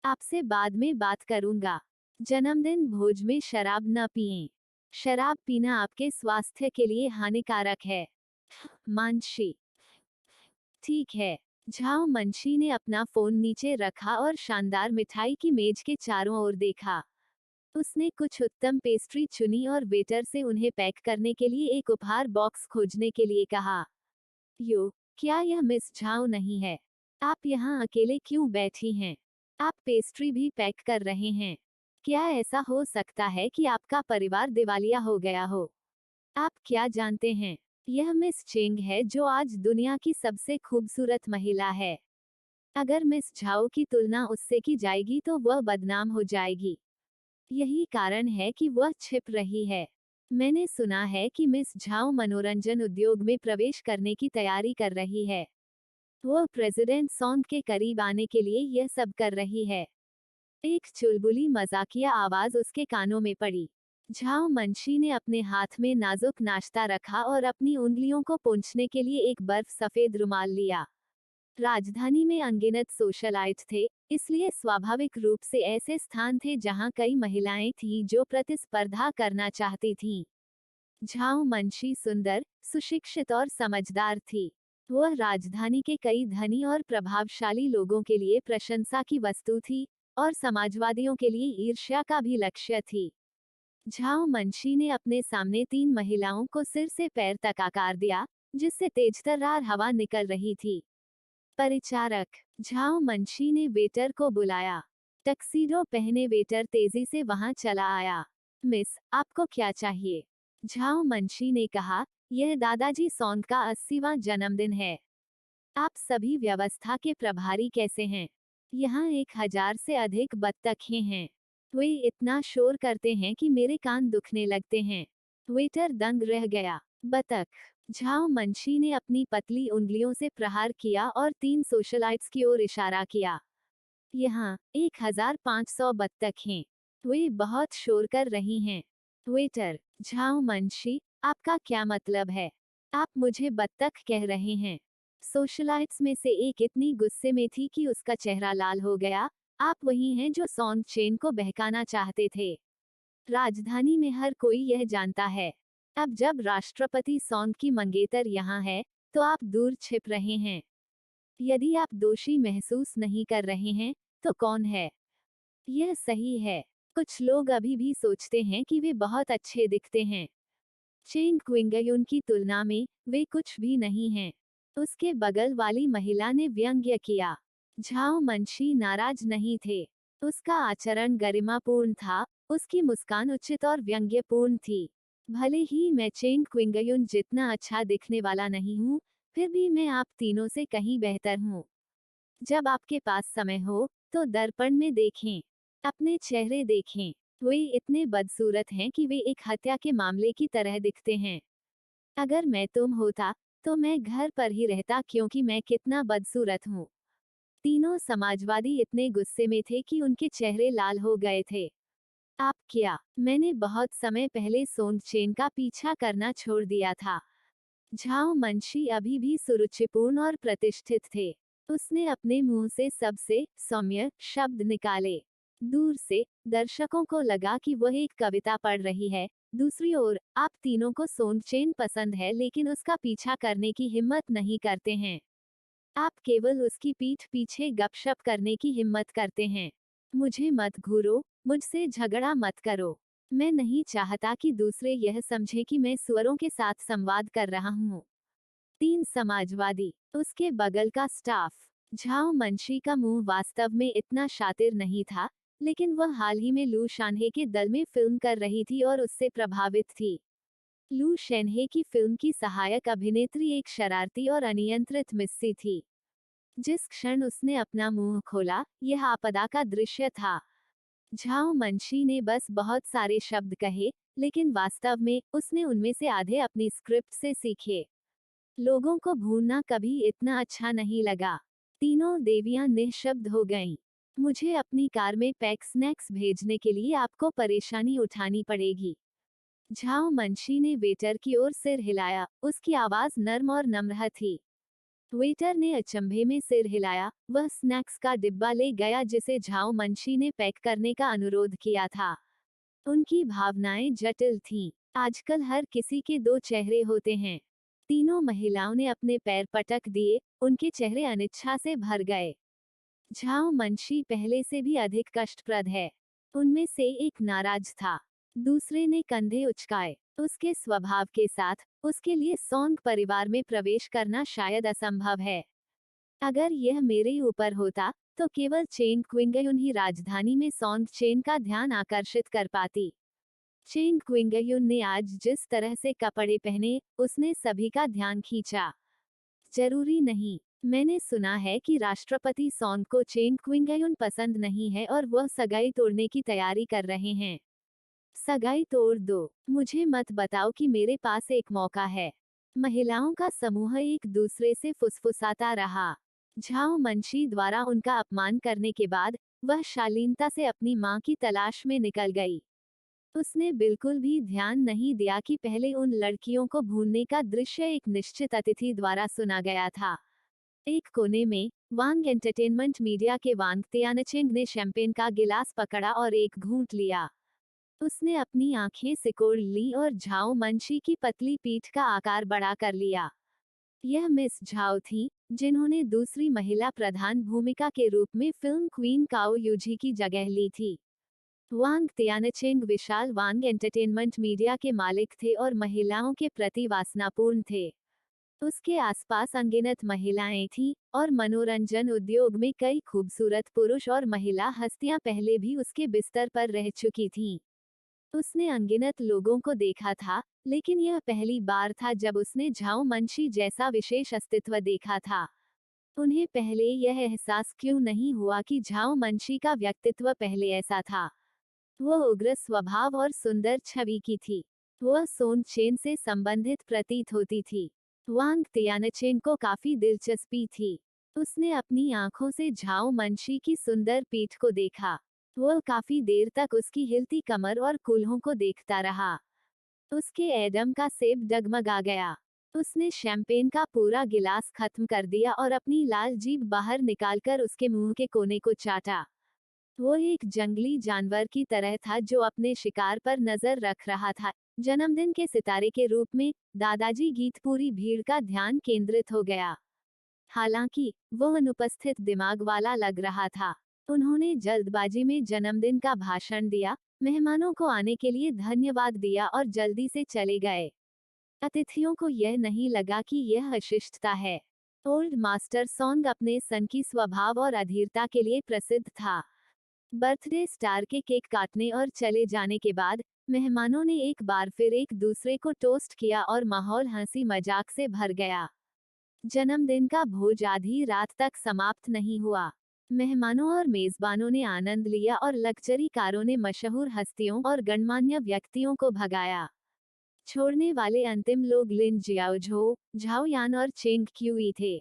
आपसे बाद में बात करूंगा। जन्मदिन भोज में शराब न पिएं। शराब पीना आपके स्वास्थ्य के लिए हानिकारक है। मानसी, ठीक है। झाओ मंशी ने अपना फोन नीचे रखा और शानदार मिठाई की मेज के चारों ओर देखा। उसने कुछ उत्तम पेस्ट्री चुनी और वेटर से उन्हें पैक करने के लिए एक उपहार बॉक्स खोजने के लिए कहा। यो, क्या यह मिस झाओ नहीं है? आप यहाँ अकेले क्यों बैठी हैं? आप पेस्ट्री भी पैक कर रहे हैं। क्या ऐसा हो सकता है कि आपका परिवार दिवालिया हो गया हो? आप क्या जानते हैं? यह मिस चेंग है जो आज दुनिया की सबसे खूबसूरत महिला है। अगर मिस झाओ की तुलना उससे की जाएगी तो वह बदनाम हो जाएगी। यही कारण है कि वह छिप रही है। मैंने सुना है कि मिस झाओ मनोरंजन उद्योग में प्रवेश करने की तैयारी कर रही है। वह प्रेसिडेंट सॉन्ग के करीब आने के लिए यह सब कर रही है। एक चुलबुली मजाकिया आवाज उसके कानों में पड़ी। झाओ मंशी ने अपने हाथ में नाजुक नाश्ता रखा और अपनी उंगलियों को पोंछने के लिए एक बर्फ सफेद रुमाल लिया। राजधानी में अनगिनत सोशलाइट थे, इसलिए स्वाभाविक रूप से ऐसे स्थान थे जहां कई महिलाएं थीं जो प्रतिस्पर्धा करना चाहती थीं। झाओ मंशी सुंदर, सुशिक्षित और समझदार थी। वह राजधानी के कई धनी और प्रभावशाली लोगों के लिए प्रशंसा की वस्तु थी और समाजवादियों के लिए ईर्ष्या का भी लक्ष्य थी। झाओ मंशी ने अपने सामने 3 महिलाओं को सिर से पैर तक आकार दिया, जिससे तेजतर्रार हवा निकल रही थी। परिचारक, झाओ मंशी ने वेटर को बुलाया। टक्सीडो पहने वेटर तेजी से वहां चला आया। मिस, आपको क्या चाहिए? झाओ मंशी ने कहा, यह दादाजी सॉन्ग का 80वां जन्मदिन है। आप सभी व्यवस्था के प्रभारी कैसे हैं? यहाँ 1000 से अधिक बत्तखें हैं। वे इतना शोर करते हैं कि मेरे कान दुखने लगते हैं। वेटर दंग रह गया। बतख। झाओ मंशी ने अपनी पतली उंगलियों से प्रहार किया और 3 सोशलाइट्स की ओर इशारा किया। यहाँ 1500 बत्तखें। वे बहुत शोर कर रही हैं। वेटर, झाओ मंशी, आपका क्या मतलब है? आप मुझे बत्तख कह रहे हैं? सोशलाइट्स में से एक इतनी गुस्से में थी कि उसका चेहरा लाल हो गया। आप वही हैं जो सॉन्ग चेन को बहकाना चाहते थे। राजधानी में हर कोई यह जानता है। अब जब राष्ट्रपति सॉन्ग की मंगेतर यहाँ है, तो आप दूर छिप रहे हैं। यदि आप दोषी महसूस नहीं कर रहे हैं, तो कौन है? यह सही है। कुछ लोग अभी भी सोचते हैं कि वे बहुत अच्छे दिखते हैं। चेंग क्विंगयुन की तुलना में वे कुछ भी नहीं हैं। उसके बगल वाली महिला ने व्यंग्य किया। झाओ मंशी नाराज नहीं थे। उसका आचरण गरिमापूर्ण था, उसकी मुस्कान उचित और व्यंग्यपूर्ण थी। भले ही मैं चेंग क्विंगयुन जितना अच्छा दिखने वाला नहीं हूँ, फिर भी मैं आप तीनों से कहीं बेहतर हूँ। जब आपके पास समय हो, तो दर्पण में देखें। अपने चेहरे देखें। वे इतने बदसूरत हैं कि वे एक हत्या के मामले की तरह दिखते हैं। अगर मैं तुम होता, तो मैं घर पर ही रहता क्योंकि मैं कितना बदसूरत हूँ। तीनों समाजवादी इतने गुस्से में थे कि उनके चेहरे लाल हो गए थे। आप क्या? मैंने बहुत समय पहले सोंग चेन का पीछा करना छोड़ दिया था। झाओ मंशी अभी भी सुरुचिपूर्ण और प्रतिष्ठित थे। उसने अपने मुंह से सबसे सौम्य शब्द निकाले। दूर से दर्शकों को लगा कि वह एक कविता पढ़ रही है। दूसरी ओर, आप तीनों को सोंगचेन पसंद है लेकिन उसका पीछा करने की हिम्मत नहीं करते हैं। आप केवल उसकी पीठ पीछे गपशप करने की हिम्मत करते हैं। मुझे मत घूरो, मुझसे झगड़ा मत करो। मैं नहीं चाहता कि दूसरे यह समझे कि मैं सुअरों के साथ संवाद कर रहा हूँ। 3 समाजवादी। उसके बगल का स्टाफ। झाओ मंशी का मुंह वास्तव में इतना शातिर नहीं था, लेकिन वह हाल ही में लू शानहे के दल में फिल्म कर रही थी और उससे प्रभावित थी। लू शेन्हे की फिल्म की सहायक अभिनेत्री एक शरारती और अनियंत्रित मिस्सी थी। जिस क्षण उसने अपना मुंह खोला, यह आपदा का दृश्य था। झाओ मंशी ने बस बहुत सारे शब्द कहे, लेकिन वास्तव में उसने उनमें से आधे अपनी स्क्रिप्ट से सीखे। लोगों को भूनना कभी इतना अच्छा नहीं लगा। तीनों देवियां निःशब्द हो गईं। मुझे अपनी कार में पैक स्नैक्स भेजने के लिए आपको परेशानी उठानी पड़ेगी। झाओ मंशी ने वेटर की ओर सिर हिलाया, उसकी आवाज नर्म और नम्र थी। वेटर ने अचंभे में सिर हिलाया, वह स्नैक्स का डिब्बा ले गया जिसे झाओ मंशी ने पैक करने का अनुरोध किया था। उनकी भावनाएं जटिल थीं। आजकल हर किसी के 2 चेहरे होते हैं। तीनों महिलाओं ने अपने पैर पटक दिए, उनके चेहरे अनिच्छा से भर गए। झाओ मंशी पहले से भी अधिक कष्टप्रद है। उनमें से एक नाराज था। दूसरे ने कंधे उचकाए। उसके स्वभाव के साथ, उसके लिए सोंग परिवार में प्रवेश करना शायद असंभव है। अगर यह मेरे ऊपर होता, तो केवल चेंग क्विंगयुन ही राजधानी में सोंग चेन का ध्यान आकर्षित कर पाती। चेंग क्विंगयुन ने आज जिस तरह से कपड़े पहने, उसने सभी का ध्यान खींचा। जरूरी नहीं। मैंने सुना है कि राष्ट्रपति सोंग को चेंग क्विंगयुन पसंद नहीं है और वह सगाई तोड़ने की तैयारी कर रहे हैं। सगाई तोड़ दो। मुझे मत बताओ कि मेरे पास एक मौका है। महिलाओं का समूह एक दूसरे से फुसफुसाता रहा। झाओ मंशी द्वारा उनका अपमान करने के बाद, वह शालीनता से अपनी मां की तलाश में निकल गई। उसने बिल्कुल भी ध्यान नहीं दिया कि पहले उन लड़कियों को भूनने का दृश्य एक निश्चित अतिथि द्वारा सुना गया था। एक कोने में, वांग एंटरटेनमेंट मीडिया के वांग तियानचेंग ने शैंपेन का गिलास पकड़ा और एक घूंट लिया। उसने अपनी आंखें सिकोड़ ली और झाओ मंशी की पतली पीठ का आकार बड़ा कर लिया। यह मिस झाओ थी, जिन्होंने दूसरी महिला प्रधान भूमिका के रूप में फिल्म क्वीन काओ यूजी की जगह ली थी। वांग तियानचेंग विशाल वांग एंटरटेनमेंट मीडिया के मालिक थे और महिलाओं के प्रति वासनापूर्ण थे। उसके आसपास अनगिनत महिलाएं थीं, और मनोरंजन उद्योग में कई खूबसूरत पुरुष और महिला हस्तियां पहले भी उसके बिस्तर पर रह चुकी थीं। उसने अनगिनत लोगों को देखा था, लेकिन यह पहली बार था जब उसने झाओ मंशी जैसा विशेष अस्तित्व देखा था। उन्हें पहले यह एहसास क्यों नहीं हुआ कि झाओ मंशी का व्यक्तित्व पहले ऐसा था। वह उग्र स्वभाव और सुंदर छवि की थी। वह सोन चेन से संबंधित प्रतीत होती थी। वांग तियानचेन को काफी दिलचस्पी थी। उसने अपनी आंखों से झाओ मंशी की सुंदर पीठ को देखा। वह काफी देर तक उसकी हिलती कमर और कूल्हों को देखता रहा। उसके एडम का सेब डगमगा गया। उसने शैंपेन का पूरा गिलास खत्म कर दिया और अपनी लाल जीभ बाहर निकालकर उसके मुंह के कोने को चाटा। वो एक जंगली जानवर की तरह था जो अपने शिकार पर नजर रख रहा था। जन्मदिन के सितारे के रूप में, दादाजी गीत पूरी भीड़ का ध्यान केंद्रित हो गया। हालांकि, वह अनुपस्थित दिमाग वाला लग रहा था। उन्होंने जल्दबाजी में जन्मदिन का भाषण दिया, मेहमानों को आने के लिए धन्यवाद दिया और जल्दी से चले गए। अतिथियों को यह नहीं लगा कि यह अशिष्टता है। ओल्ड मास्टर सोंग अपने सनकी स्वभाव और अधीरता के लिए प्रसिद्ध था। बर्थडे स्टार के केक काटने और चले जाने के बाद, मेहमानों ने एक बार फिर एक दूसरे को टोस्ट किया और माहौल हंसी मजाक से भर गया। जन्मदिन का भोज आधी रात तक समाप्त नहीं हुआ। मेहमानों और मेजबानों ने आनंद लिया और लग्जरी कारों ने मशहूर हस्तियों और गणमान्य व्यक्तियों को भगाया। छोड़ने वाले अंतिम लोग लिन जियाओझो, झाओ यान और चेंग क्यूई थे।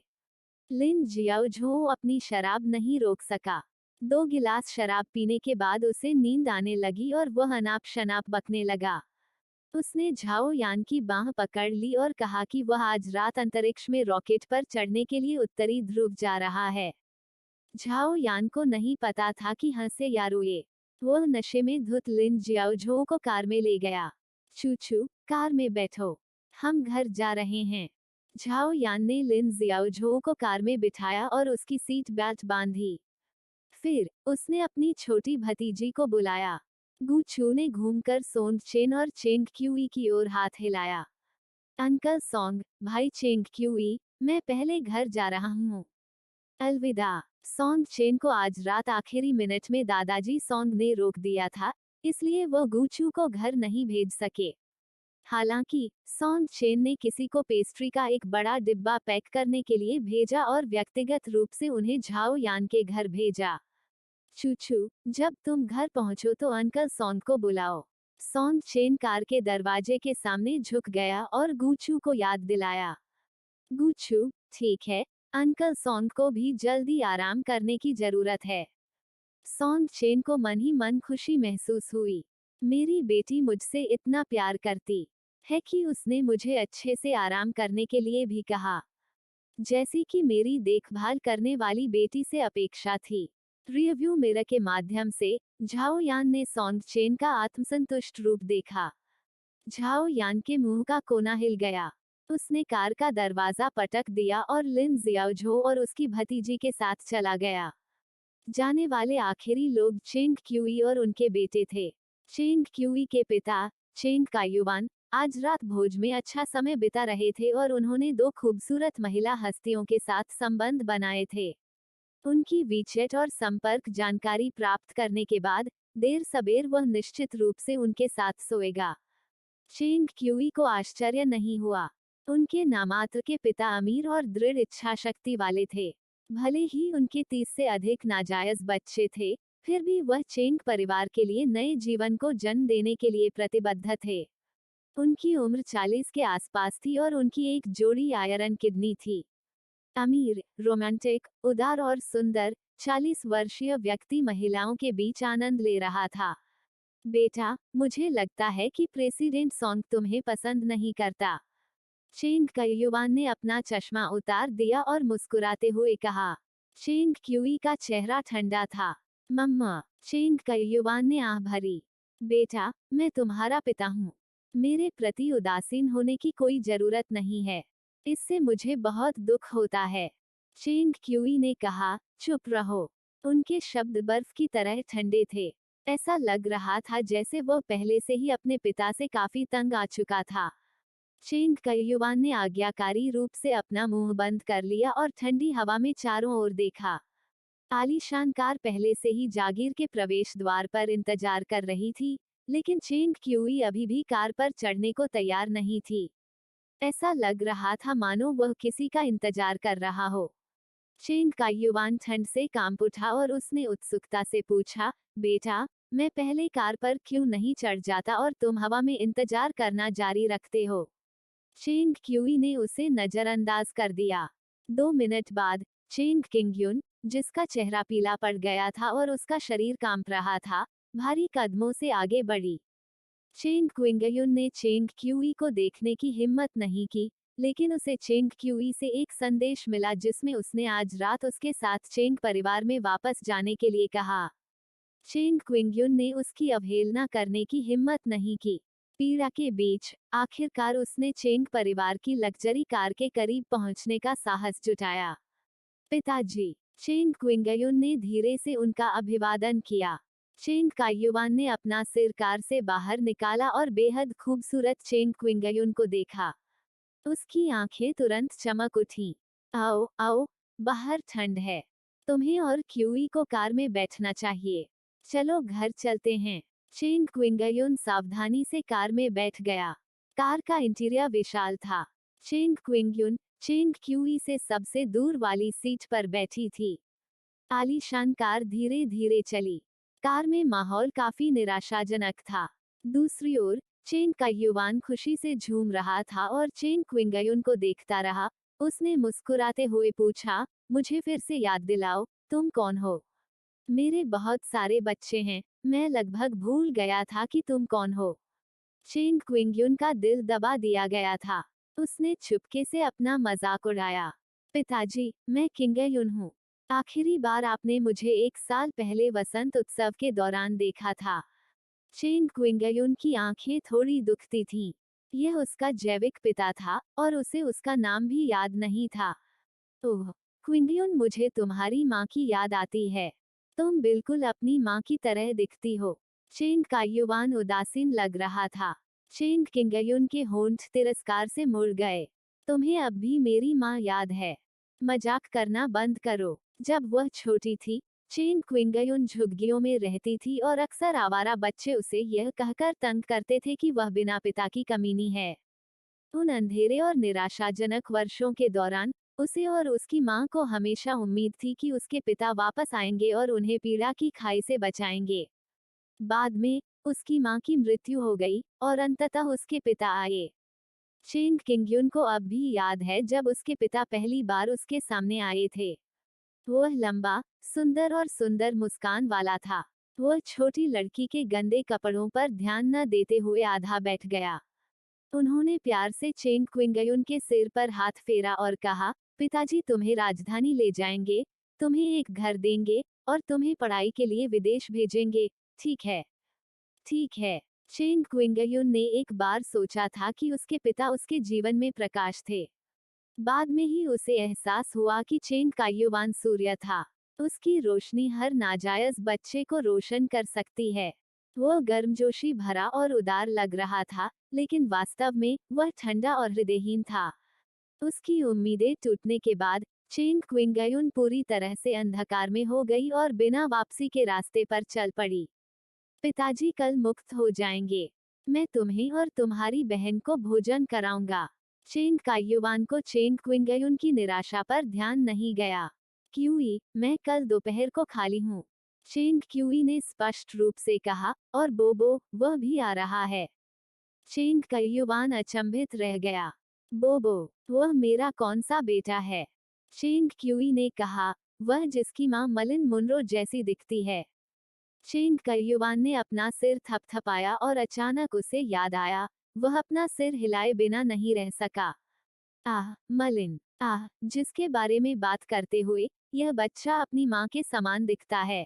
लिन जियाओझो अपनी शराब नहीं रोक सका। 2 गिलास शराब पीने के बाद उसे नींद आने लगी और वह अनाप शनाप बकने लगा। उसने झाओ यान की बांह पकड़ ली और कहा कि वह आज रात अंतरिक्ष में रॉकेट पर चढ़ने के लिए उत्तरी ध्रुव जा रहा है। झाओ यान को नहीं पता था कि हंसे या रोए। वह नशे में धुत लिन जियाओझो को कार में ले गया। चूचू, कार में बैठो, हम घर जा रहे हैं। झाओ यान ने लिन जियाओझो को कार में बिठाया और उसकी सीट बेल्ट बांधी। फिर उसने अपनी छोटी भतीजी को बुलाया। गू छू ने घूमकर सोंग चेन और चेंग क्यूई की ओर हाथ हिलाया। अंकल सोंग, भाई चेंग क्यूई, मैं पहले घर जा रहा हूँ। अलविदा। सोंग चेन को आज रात आखिरी मिनट में दादाजी सोंग ने रोक दिया था, इसलिए वह गूचू को घर नहीं भेज सके। हालांकि सोंग चेन ने किसी को पेस्ट्री का एक बड़ा डिब्बा पैक करने के लिए भेजा और व्यक्तिगत रूप से उन्हें झाओ यान के घर भेजा। चूचू, जब तुम घर पहुंचो तो अंकल सोंग को बुलाओ। सोंग चेन कार के दरवाजे के सामने झुक गया और गूचू को याद दिलाया। गूचू, ठीक है, अंकल सोंग को भी जल्दी आराम करने की जरूरत है। सोंग चेन को मन ही मन खुशी महसूस हुई। मेरी बेटी मुझसे इतना प्यार करती है कि उसने मुझे अच्छे से आराम करने के लिए भी कहा, जैसी कि मेरी देखभाल करने वाली बेटी से अपेक्षा थी। रिव्यू मिरर के माध्यम से झाओ यान ने सोंग चेन का आत्मसंतुष्ट रूप देखा। झाओ यान के मुंह का कोना हिल गया। उसने कार का दरवाजा पटक दिया और लिन जियाओझो और उसकी भतीजी के साथ चला गया। जाने वाले आखिरी लोग चेंग क्यूई और उनके बेटे थे। चेंग क्यूई के पिता, चेंग कायुवान, आज रात भोज में अच्छा समय बिता रहे थे और उन्होंने दो खूबसूरत महिला हस्तियों के साथ संबंध बनाए थे। उनकी वीचेट और संपर्क जानकारी प्राप्त करने के बाद देर सबेर वह निश्चित रूप से उनके साथ सोएगा। चेंग क्यूई को आश्चर्य नहीं हुआ। उनके नामात्र के पिता अमीर और दृढ़ इच्छा शक्ति वाले थे। भले ही उनके 30 से अधिक नाजायज बच्चे थे, फिर भी वह चेंग परिवार के लिए नए जीवन को जन्म देने के लिए प्रतिबद्ध थे। उनकी उम्र 40 के आसपास थी और उनकी एक जोड़ी आयरन किडनी थी। अमीर, रोमांटिक, उदार और सुंदर 40 वर्षीय व्यक्ति महिलाओं के बीच आनंद ले रहा था। बेटा, मुझे लगता है कि प्रेसिडेंट सोंग तुम्हें पसंद नहीं करता। चेंग कयुवान ने अपना चश्मा उतार दिया और मुस्कुराते हुए कहा। चेंग क्यूई का चेहरा ठंडा था। मम्मा, चेंग कयुवान ने आह भरी। बेटा, मैं तुम्हारा पिता हूँ। मेरे प्रति उदासीन होने की कोई जरूरत नहीं है। इससे मुझे बहुत दुख होता है। चेंग क्यूई ने कहा, चुप रहो। उनके शब्द बर्फ की तरह ठंडे थे। ऐसा लग रहा था जैसे वह पहले से ही अपने पिता से काफी तंग आ चुका था। चेंग कयुवान ने आज्ञाकारी रूप से अपना मुंह बंद कर लिया और ठंडी हवा में चारों ओर देखा। आलीशान कार पहले से ही जागीर के प्रवेश द्वार पर इंतजार कर रही थी, लेकिन चेंग क्यूई अभी भी कार पर चढ़ने को तैयार नहीं थी। ऐसा लग रहा था मानो वह किसी का इंतजार कर रहा हो। चेंग कायुवान ठंड से कांप उठा और उसने उत्सुकता से पूछा, बेटा, मैं पहले कार पर क्यों नहीं चढ़ जाता और तुम हवा में इंतजार करना जारी रखते हो? चेंग क्यूई ने उसे नजरअंदाज कर दिया। 2 मिनट बाद चेंग किंगयुन, जिसका चेहरा पीला पड़ गया था और उसका शरीर कांप रहा था, भारी कदमों से आगे बढ़ी। चेंग क्विंगयुन ने चेंग क्यूई को देखने की हिम्मत नहीं की, लेकिन उसे चेंग क्यूई से एक संदेश मिला जिसमें उसने आज रात उसके साथ चेंग परिवार में वापस जाने के लिए कहा। चेंग क्विंगयुन ने उसकी अवहेलना करने की हिम्मत नहीं की। पीड़ा के बीच आखिरकार उसने चेंग परिवार की लग्जरी कार के करीब पहुंचने का साहस जुटाया। पिताजी, चेंग क्विंगयुन ने धीरे से उनका अभिवादन किया। चेंग कायुवान ने अपना सिर कार से बाहर निकाला और बेहद खूबसूरत चेंग क्विंगयुन को देखा। उसकी आंखें तुरंत चमक उठीं। आओ आओ, बाहर ठंड है। तुम्हें और क्यूई को कार में बैठना चाहिए। चलो घर चलते हैं। चेंग क्विंगयुन सावधानी से कार में बैठ गया। कार का इंटीरियर विशाल था। चेंग क्विंगयुन चेंग क्यूई से सबसे दूर वाली सीट पर बैठी थी। आलीशान कार धीरे धीरे चली। कार में माहौल काफी निराशाजनक था। दूसरी ओर चेंग कायुवान खुशी से झूम रहा था और चेंग क्विंगयुन को देखता रहा। उसने मुस्कुराते हुए पूछा, मुझे फिर से याद दिलाओ, तुम कौन हो? मेरे बहुत सारे बच्चे हैं, मैं लगभग भूल गया था कि तुम कौन हो। चेंग क्विंगयुन का दिल दबा दिया गया था। उसने चुपके से अपना मजाक उड़ाया। पिताजी, मैं किंगयुन हूँ। आखिरी बार आपने मुझे 1 साल पहले वसंत उत्सव के दौरान देखा था। चेंग क्विंगयुन की आंखें थोड़ी दुखती थीं। यह उसका जैविक पिता था और उसे उसका नाम भी याद नहीं था। ओह, क्विंगयुन, मुझे तुम्हारी माँ की याद आती है। तुम बिल्कुल अपनी माँ की तरह दिखती हो। चेंग कायुवान उदासीन लग रहा था। चेंग किंगयुन के होंठ तिरस्कार से मुड़ गए। तुम्हें अब भी मेरी माँ याद है। मजाक करना बंद करो। जब वह छोटी थी, चेंग क्विंगयुन झुग्गियों में रहती थी और अक्सर आवारा बच्चे उसे यह कहकर तंग करते थे कि वह बिना पिता की कमीनी है। उन अंधेरे और निराशाजनक वर्षों के दौरान उसे और उसकी माँ को हमेशा उम्मीद थी कि उसके पिता वापस आएंगे और उन्हें पीड़ा की खाई से बचाएंगे। बाद में उसकी माँ की मृत्यु हो गई और अंततः उसके पिता आए। चेंग किंगयुन को अब भी याद है जब उसके पिता पहली बार उसके सामने आए थे। वह लंबा, सुंदर और सुंदर मुस्कान वाला था। वह छोटी लड़की के गंदे कपड़ों पर ध्यान न देते हुए आधा बैठ गया। उन्होंने प्यार से चेंग क्विंगयुन के सिर पर हाथ फेरा और कहा, पिताजी तुम्हें राजधानी ले जाएंगे, तुम्हें एक घर देंगे और तुम्हें पढ़ाई के लिए विदेश भेजेंगे। ठीक है, ठीक है। चेंग क्विंगयुन ने एक बार सोचा था कि उसके पिता उसके जीवन में प्रकाश थे। बाद में ही उसे एहसास हुआ कि चेंग कायुवान सूर्य था। उसकी रोशनी हर नाजायज बच्चे को रोशन कर सकती है। वह गर्मजोशी भरा और उदार लग रहा था, लेकिन वास्तव में वह ठंडा और हृदयहीन था। उसकी उम्मीदें टूटने के बाद चेंग क्विंगयुन पूरी तरह से अंधकार में हो गई और बिना वापसी के रास्ते पर चल पड़ी। पिताजी कल मुक्त हो जाएंगे। मैं तुम्हें और तुम्हारी बहन को भोजन कराऊंगा। चेंग कायुवान को चेंग क्विंगयुन की निराशा पर ध्यान नहीं गया। क्यूई, मैं कल दोपहर को खाली हूँ। चेंग क्यूई ने स्पष्ट रूप से कहा, और बोबो, वह भी आ रहा है। चेंग कायुवान अचंभित रह गया। बोबो, वह मेरा कौन सा बेटा है? चेंग क्यूई ने कहा, वह जिसकी माँ मलिन मुनरो जैसी दिखती है। चेंग कायुवान ने अपना सिर थपथपाया और अचानक उसे याद आया। वह अपना सिर हिलाए बिना नहीं रह सका। आह, मलिन, आह, जिसके बारे में बात करते हुए यह बच्चा अपनी माँ के समान दिखता है।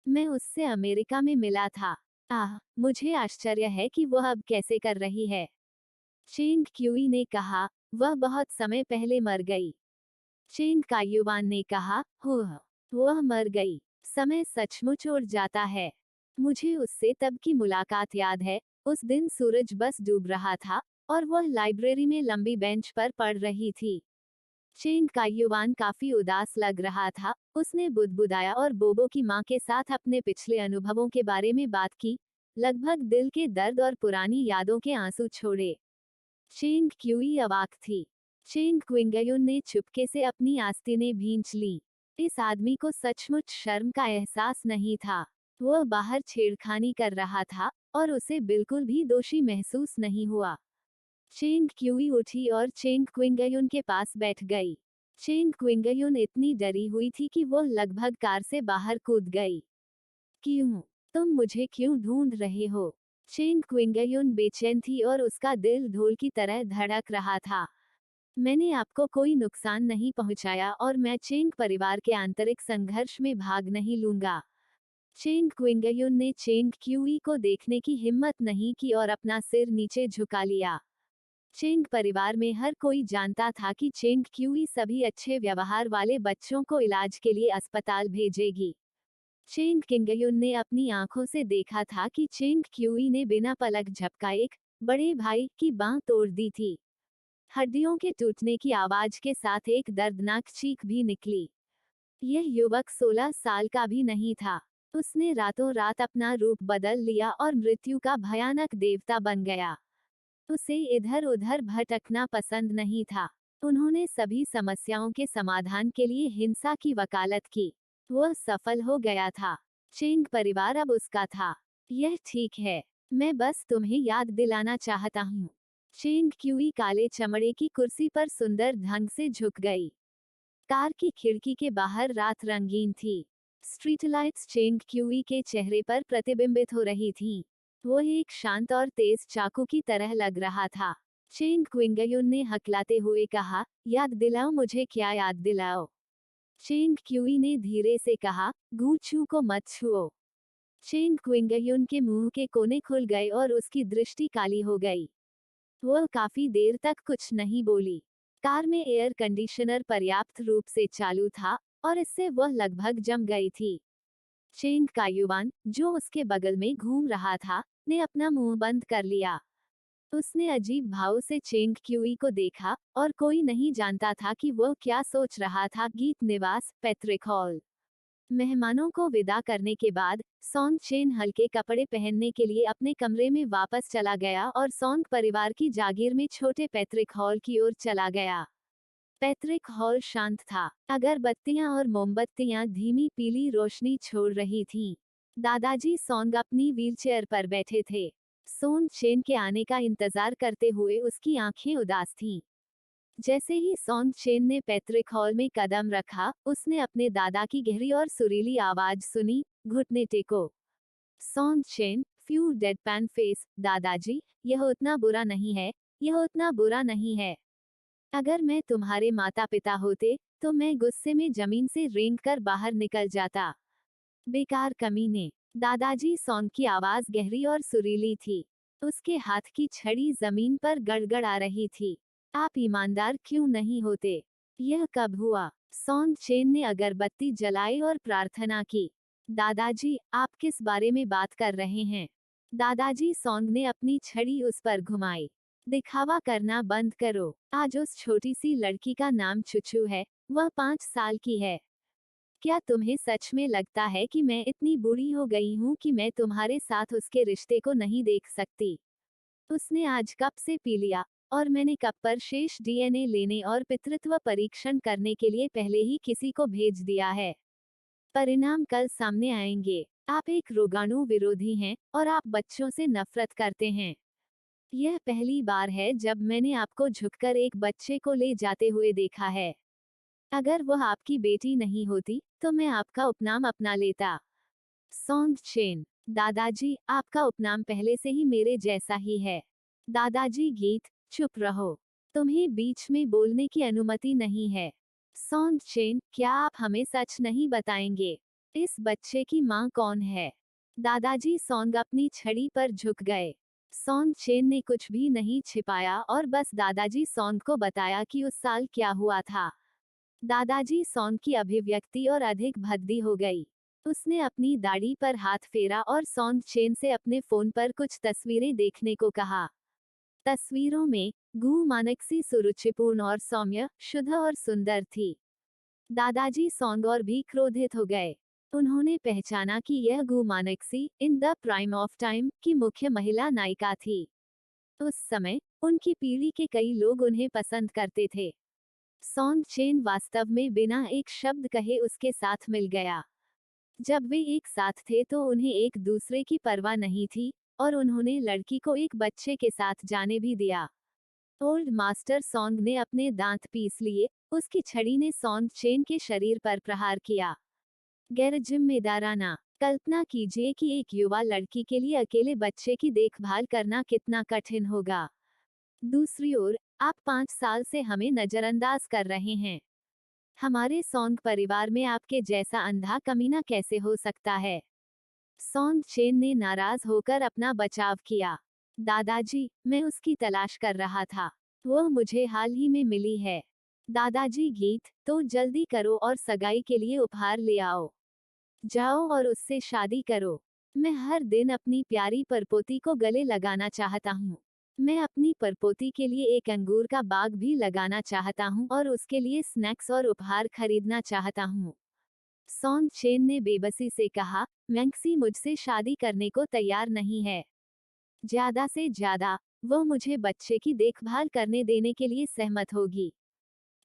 मैं उससे अमेरिका में मिला था। आह, मुझे आश्चर्य है कि वह अब कैसे कर रही है। चेंग क्यूई ने कहा, वह बहुत समय पहले मर गई। चेंग कायुवान ने कहा, हुआ, वह मर गई। समय सचमुच उड़ जाता है। मुझे उससे तब की मुलाकात याद है। उस दिन सूरज बस डूब रहा था और वह लाइब्रेरी में लंबी बेंच पर पढ़ रही थी। चेंग कायुवान काफी उदास लग रहा था। उसने बुदबुदाया और बोबो की माँ के साथ अपने पिछले अनुभवों के बारे में बात की, लगभग दिल के दर्द और पुरानी यादों के आंसू छोड़े। चेंग क्यूई अवाक थी। चेंग क्विंगयुन ने चुपके से अपनी आस्तीनें भींच लीं। इस आदमी को सचमुच शर्म का एहसास नहीं था। वह बाहर छेड़खानी कर रहा था और उसे बिल्कुल भी दोषी महसूस नहीं हुआ। चेंग क्यूई उठी और चेंग क्विंगयुन के पास बैठ गई। चेंग क्विंगयुन इतनी डरी हुई थी कि वह लगभग कार से बाहर कूद गई। क्यों? तुम मुझे क्यों ढूंढ रहे हो? चेंग क्विंगयुन बेचैन थी और उसका दिल ढोल की तरह धड़क रहा था। मैंने आपको कोई नुकसान नहीं पहुंचाया और मैं चेंग परिवार के आंतरिक संघर्ष में भाग नहीं लूंगा। चेंग क्विंगयुन ने चेंग क्यूई को देखने की हिम्मत नहीं की और अपना सिर नीचे झुका लिया। चेंग परिवार में हर कोई जानता था कि चेंग क्यूई सभी अच्छे व्यवहार वाले बच्चों को इलाज के लिए अस्पताल भेजेगी। चेंग किंगयुन ने अपनी आंखों से देखा था कि चेंग क्यूई ने बिना पलक झपकाए एक बड़े भाई की बांह तोड़ दी थी। हड्डियों के टूटने की आवाज के साथ एक दर्दनाक चीख भी निकली। यह युवक 16 साल का भी नहीं था। उसने रातों रात अपना रूप बदल लिया और मृत्यु का भयानक देवता बन गया। उसे इधर उधर भटकना पसंद नहीं था। उन्होंने सभी समस्याओं के समाधान के लिए हिंसा की वकालत की। वह सफल हो गया था। चेंग परिवार अब उसका था। यह ठीक है। मैं बस तुम्हें याद दिलाना चाहता हूँ। चेंग क्यूई काले चमड़े की कुर्सी पर सुंदर ढंग से झुक गई। कार की खिड़की के बाहर रात रंगीन थी। स्ट्रीट लाइट्स चेंग क्यूई के चेहरे पर प्रतिबिंबित हो रही थीं। वो एक शांत और तेज चाकू की तरह लग रहा था। चेंग क्विंगयुन ने हकलाते हुए कहा, याद दिलाओ मुझे, क्या याद दिलाओ? चेंग क्यूई ने धीरे से कहा, गू चू को मत छुओ। चेंग क्विंगयुन के मुंह के कोने खुल गए और उसकी दृष्टि काली हो गई। वह काफी देर तक कुछ नहीं बोली। कार में एयर कंडीशनर पर्याप्त रूप से चालू था और इससे वह लगभग जम गई थी। चेंग कायुवान, जो उसके बगल में घूम रहा था, ने अपना मुंह बंद कर लिया। उसने अजीब भाव से चेंग क्यूई को देखा और कोई नहीं जानता था कि वह क्या सोच रहा था। गीत निवास, पैट्रिक हॉल। मेहमानों को विदा करने के बाद सॉन्ग चेन हल्के कपड़े पहनने के लिए अपने कमरे में वापस चला गया और सॉन्ग परिवार की जागीर में छोटे पैट्रिक हॉल की ओर चला गया। पैट्रिक हॉल शांत था। अगरबत्तियां और मोमबत्तियां धीमी पीली रोशनी छोड़ रही थीं। दादाजी सॉन्ग अपनी व्हीलचेयर पर बैठे थे। सोन चेन के आने का इंतजार करते हुए उसकी आंखें उदास थीं। जैसे ही सॉन्ग चेन ने पैट्रिक हॉल में कदम रखा, उसने अपने दादा की गहरी और सुरीली आवाज सुनी, घुटने टेको। सॉन्ग चेन, फ्यू डेडपैन फेस, दादाजी, यह उतना बुरा नहीं है, यह उतना बुरा नहीं है। अगर मैं तुम्हारे माता पिता होते, तो मैं गुस्से में जमीन से रेंग कर बाहर निकल जाता। बेकार कमीने। दादाजी सॉन्ग की आवाज गहरी और सुरीली थी। उसके हाथ की छड़ी जमीन पर गड़गड़ा रही थी। आप ईमानदार क्यों नहीं होते? यह कब हुआ? सॉन्ग चेन ने अगरबत्ती जलाई और प्रार्थना की। दादाजी, आप किस बारे में बात कर रहे हैं? दादाजी सॉन्ग ने अपनी छड़ी उस पर घुमाई। दिखावा करना बंद करो। आज उस छोटी सी लड़की का नाम चुचू है, वह 5 साल की है। क्या तुम्हें सच में लगता है कि मैं इतनी बुरी हो गई हूँ कि मैं तुम्हारे साथ उसके रिश्ते को नहीं देख सकती? उसने आज कप से पी लिया और मैंने कप पर शेष डीएनए लेने और पितृत्व परीक्षण करने के लिए पहले ही किसी को भेज दिया है। परिणाम कल सामने आएंगे। आप एक रोगाणु विरोधी हैं और आप बच्चों से नफरत करते हैं। यह पहली बार है जब मैंने आपको झुककर एक बच्चे को ले जाते हुए देखा है। अगर वह आपकी बेटी नहीं होती, तो मैं आपका उपनाम अपना लेता। सॉन्ग चेन, दादाजी, आपका उपनाम पहले से ही मेरे जैसा ही है। दादाजी गीत, चुप रहो। तुम्हें बीच में बोलने की अनुमति नहीं है। सॉन्ग चेन, क्या आप हमें सच नहीं बताएंगे? इस बच्चे की माँ कौन है? दादाजी सॉन्ग अपनी छड़ी पर झुक गए। सॉन्ग चेन ने कुछ भी नहीं छिपाया और बस दादाजी सॉन्ग को बताया कि उस साल क्या हुआ था। दादाजी सॉन्ग की अभिव्यक्ति और अधिक भद्दी हो गई। उसने अपनी दाढ़ी पर हाथ फेरा और सॉन्ग चेन से अपने फोन पर कुछ तस्वीरें देखने को कहा। तस्वीरों में गू मानक्सी सुरुचिपूर्ण और सौम्य, शुद्ध और सुंदर थी। दादाजी सॉन्ग और भी क्रोधित हो गए। उन्होंने पहचाना कि यह गू मानक्सी, in the prime of time, की मुख्य महिला नायिका थी। उस समय उनकी पीढ़ी के कई लोग उन्हें पसंद करते थे। सॉन्ग चेन वास्तव में बिना एक शब्द कहे उसके साथ मिल गया। जब वे एक साथ थे तो उन्हें एक दूसरे की परवाह नहीं थी और उन्होंने लड़की को एक बच्चे के साथ जाने भी दिया। ओल्ड मास्टर सॉन्ग ने अपने दांत पीस लिए। उसकी छड़ी ने सॉन्ग चेन के शरीर पर प्रहार किया। गैर जिम्मेदाराना। कल्पना कीजिए कि एक युवा लड़की के लिए अकेले बच्चे की देखभाल करना कितना कठिन होगा। दूसरी ओर, आप 5 साल से हमें नजरअंदाज कर रहे हैं। हमारे सॉन्ग परिवार में आपके जैसा अंधा कमीना कैसे हो सकता है? सॉन्ग चेन ने नाराज होकर अपना बचाव किया। दादाजी, मैं उसकी तलाश कर रहा था। वह मुझे हाल ही में मिली है। दादाजी गीत, तो जल्दी करो और सगाई के लिए उपहार ले आओ। जाओ और उससे शादी करो। मैं हर दिन अपनी प्यारी परपोती को गले लगाना चाहता हूँ। मैं अपनी परपोती के लिए एक अंगूर का बाग भी लगाना चाहता हूँ और उसके लिए स्नैक्स और उपहार खरीदना चाहता हूँ। सॉन्ग चेन ने बेबसी से कहा, मैंक्सी मुझसे शादी करने को तैयार नहीं है। ज्यादा से ज्यादा, वो मुझे बच्चे की देखभाल करने देने के लिए सहमत होगी।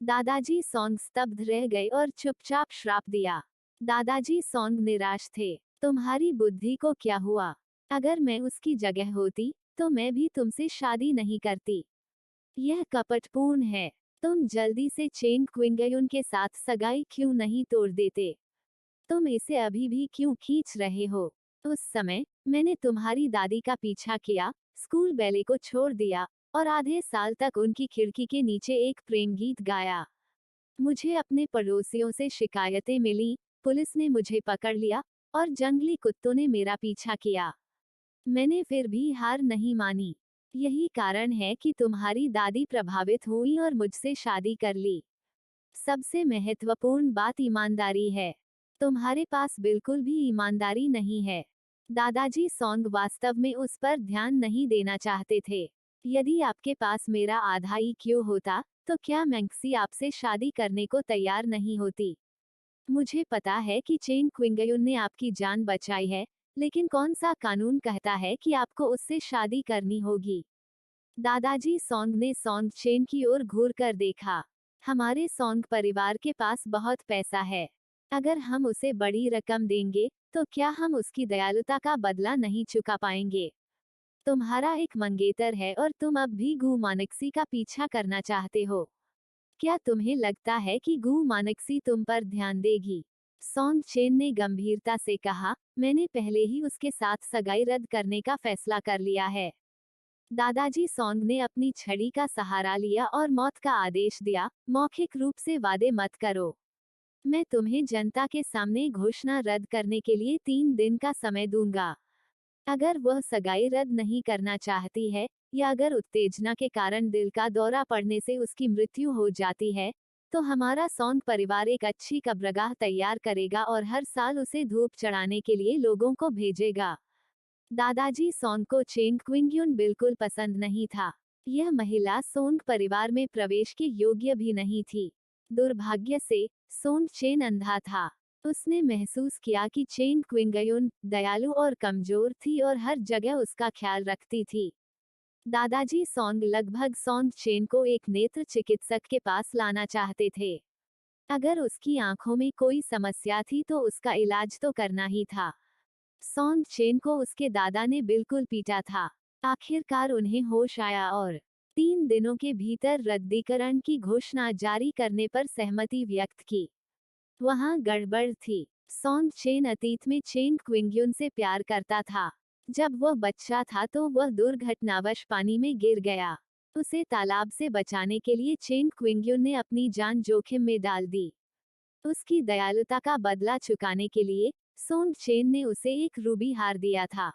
दादाजी सॉन्ग स्तब्ध रह गए और चुपचाप श्राप दिया। दादाजी सॉन्ग निराश थे। तुम्हारी बुद्धि को क्या हुआ? अगर मैं उसकी जगह होती, तो मैं भी तुमसे शादी नहीं करती। यह कपटपूर्ण है। तुम जल्दी से चेंग क्विंगयुन के साथ सगाई क्यों नहीं तोड़ देते? तुम इसे अभी भी क्यों खींच रहे हो? उस समय मैंने तुम्हारी दादी का पीछा किया, स्कूल बैले को छोड़ दिया और आधे साल तक उनकी खिड़की के नीचे एक प्रेम गीत गाया। मुझे अपने पड़ोसियों से शिकायतें मिली, पुलिस ने मुझे पकड़ लिया और जंगली कुत्तों ने मेरा पीछा किया। मैंने फिर भी हार नहीं मानी। यही कारण है कि तुम्हारी दादी प्रभावित हुई और मुझसे शादी कर ली। सबसे महत्वपूर्ण बात ईमानदारी है। तुम्हारे पास बिल्कुल भी ईमानदारी नहीं है। दादाजी सोंग वास्तव में उस पर ध्यान नहीं देना चाहते थे। यदि आपके पास मेरा आधा IQ होता, तो क्या मैंक्सी आपसे शादी करने को तैयार नहीं होती? मुझे पता है कि चेंग क्विंगयुन ने आपकी जान बचाई है, लेकिन कौन सा कानून कहता है कि आपको उससे शादी करनी होगी? दादाजी सोंग ने सोंग चेन की ओर घूर कर देखा। हमारे सोंग परिवार के पास बहुत पैसा है। अगर हम उसे बड़ी रकम देंगे, तो क्या हम उसकी दयालुता का बदला नहीं चुका पाएंगे? तुम्हारा एक मंगेतर है और तुम अब भी गु मानक्सी का पीछा करना चाहते हो। क्या तुम्हें लगता है कि गु मानक्सी तुम पर ध्यान देगी? सोंग चेन ने गंभीरता से कहा, मैंने पहले ही उसके साथ सगाई रद्द करने का फैसला कर लिया है। दादाजी सोंग ने अपनी छड़ी का सहारा लिया और मौत का आदेश दिया, मौखिक रूप से वादे मत करो। मैं तुम्हें जनता के सामने घोषणा रद्द करने के लिए 3 दिन का समय दूंगा। अगर वह सगाई रद्द नहीं करना चाहती है, या अगर उत्तेजना के कारण दिल का दौरा पड़ने से उसकी मृत्यु हो जाती है, तो हमारा सोंग परिवार एक अच्छी कब्रगाह तैयार करेगा और हर साल उसे धूप चढ़ाने के लिए लोगों को भेजेगा। दादाजी सोंग को चेंग क्विंगयुन बिल्कुल पसंद नहीं था। यह महिला सोंग परिवार में प्रवेश के योग्य भी नहीं थी। दुर्भाग्य से सोंग चेन अंधा था। उसने महसूस किया कि चेंग क्विंगयुन दयालु और कमजोर थी और हर जगह उसका ख्याल रखती थी। दादाजी सोंग लगभग सोंग चेन को एक नेत्र चिकित्सक के पास लाना चाहते थे। अगर उसकी आंखों में कोई समस्या थी तो उसका इलाज तो करना ही था। सोंग चेन को उसके दादा ने बिल्कुल पीटा था। आखिरकार उन्हें होश आया और 3 दिनों के भीतर रद्दीकरण की घोषणा जारी करने पर सहमति व्यक्त की। वहां गड़बड़ थी। सोंग चेन अतीत में चेंग क्विंगयुन से प्यार करता था। जब वह बच्चा था तो वह दुर्घटनावश पानी में गिर गया। उसे तालाब से बचाने के लिए चेंग क्विंगयुन ने अपनी जान जोखिम में डाल दी। उसकी दयालुता का बदला चुकाने के लिए सोंग चेन ने उसे एक रूबी हार दिया था।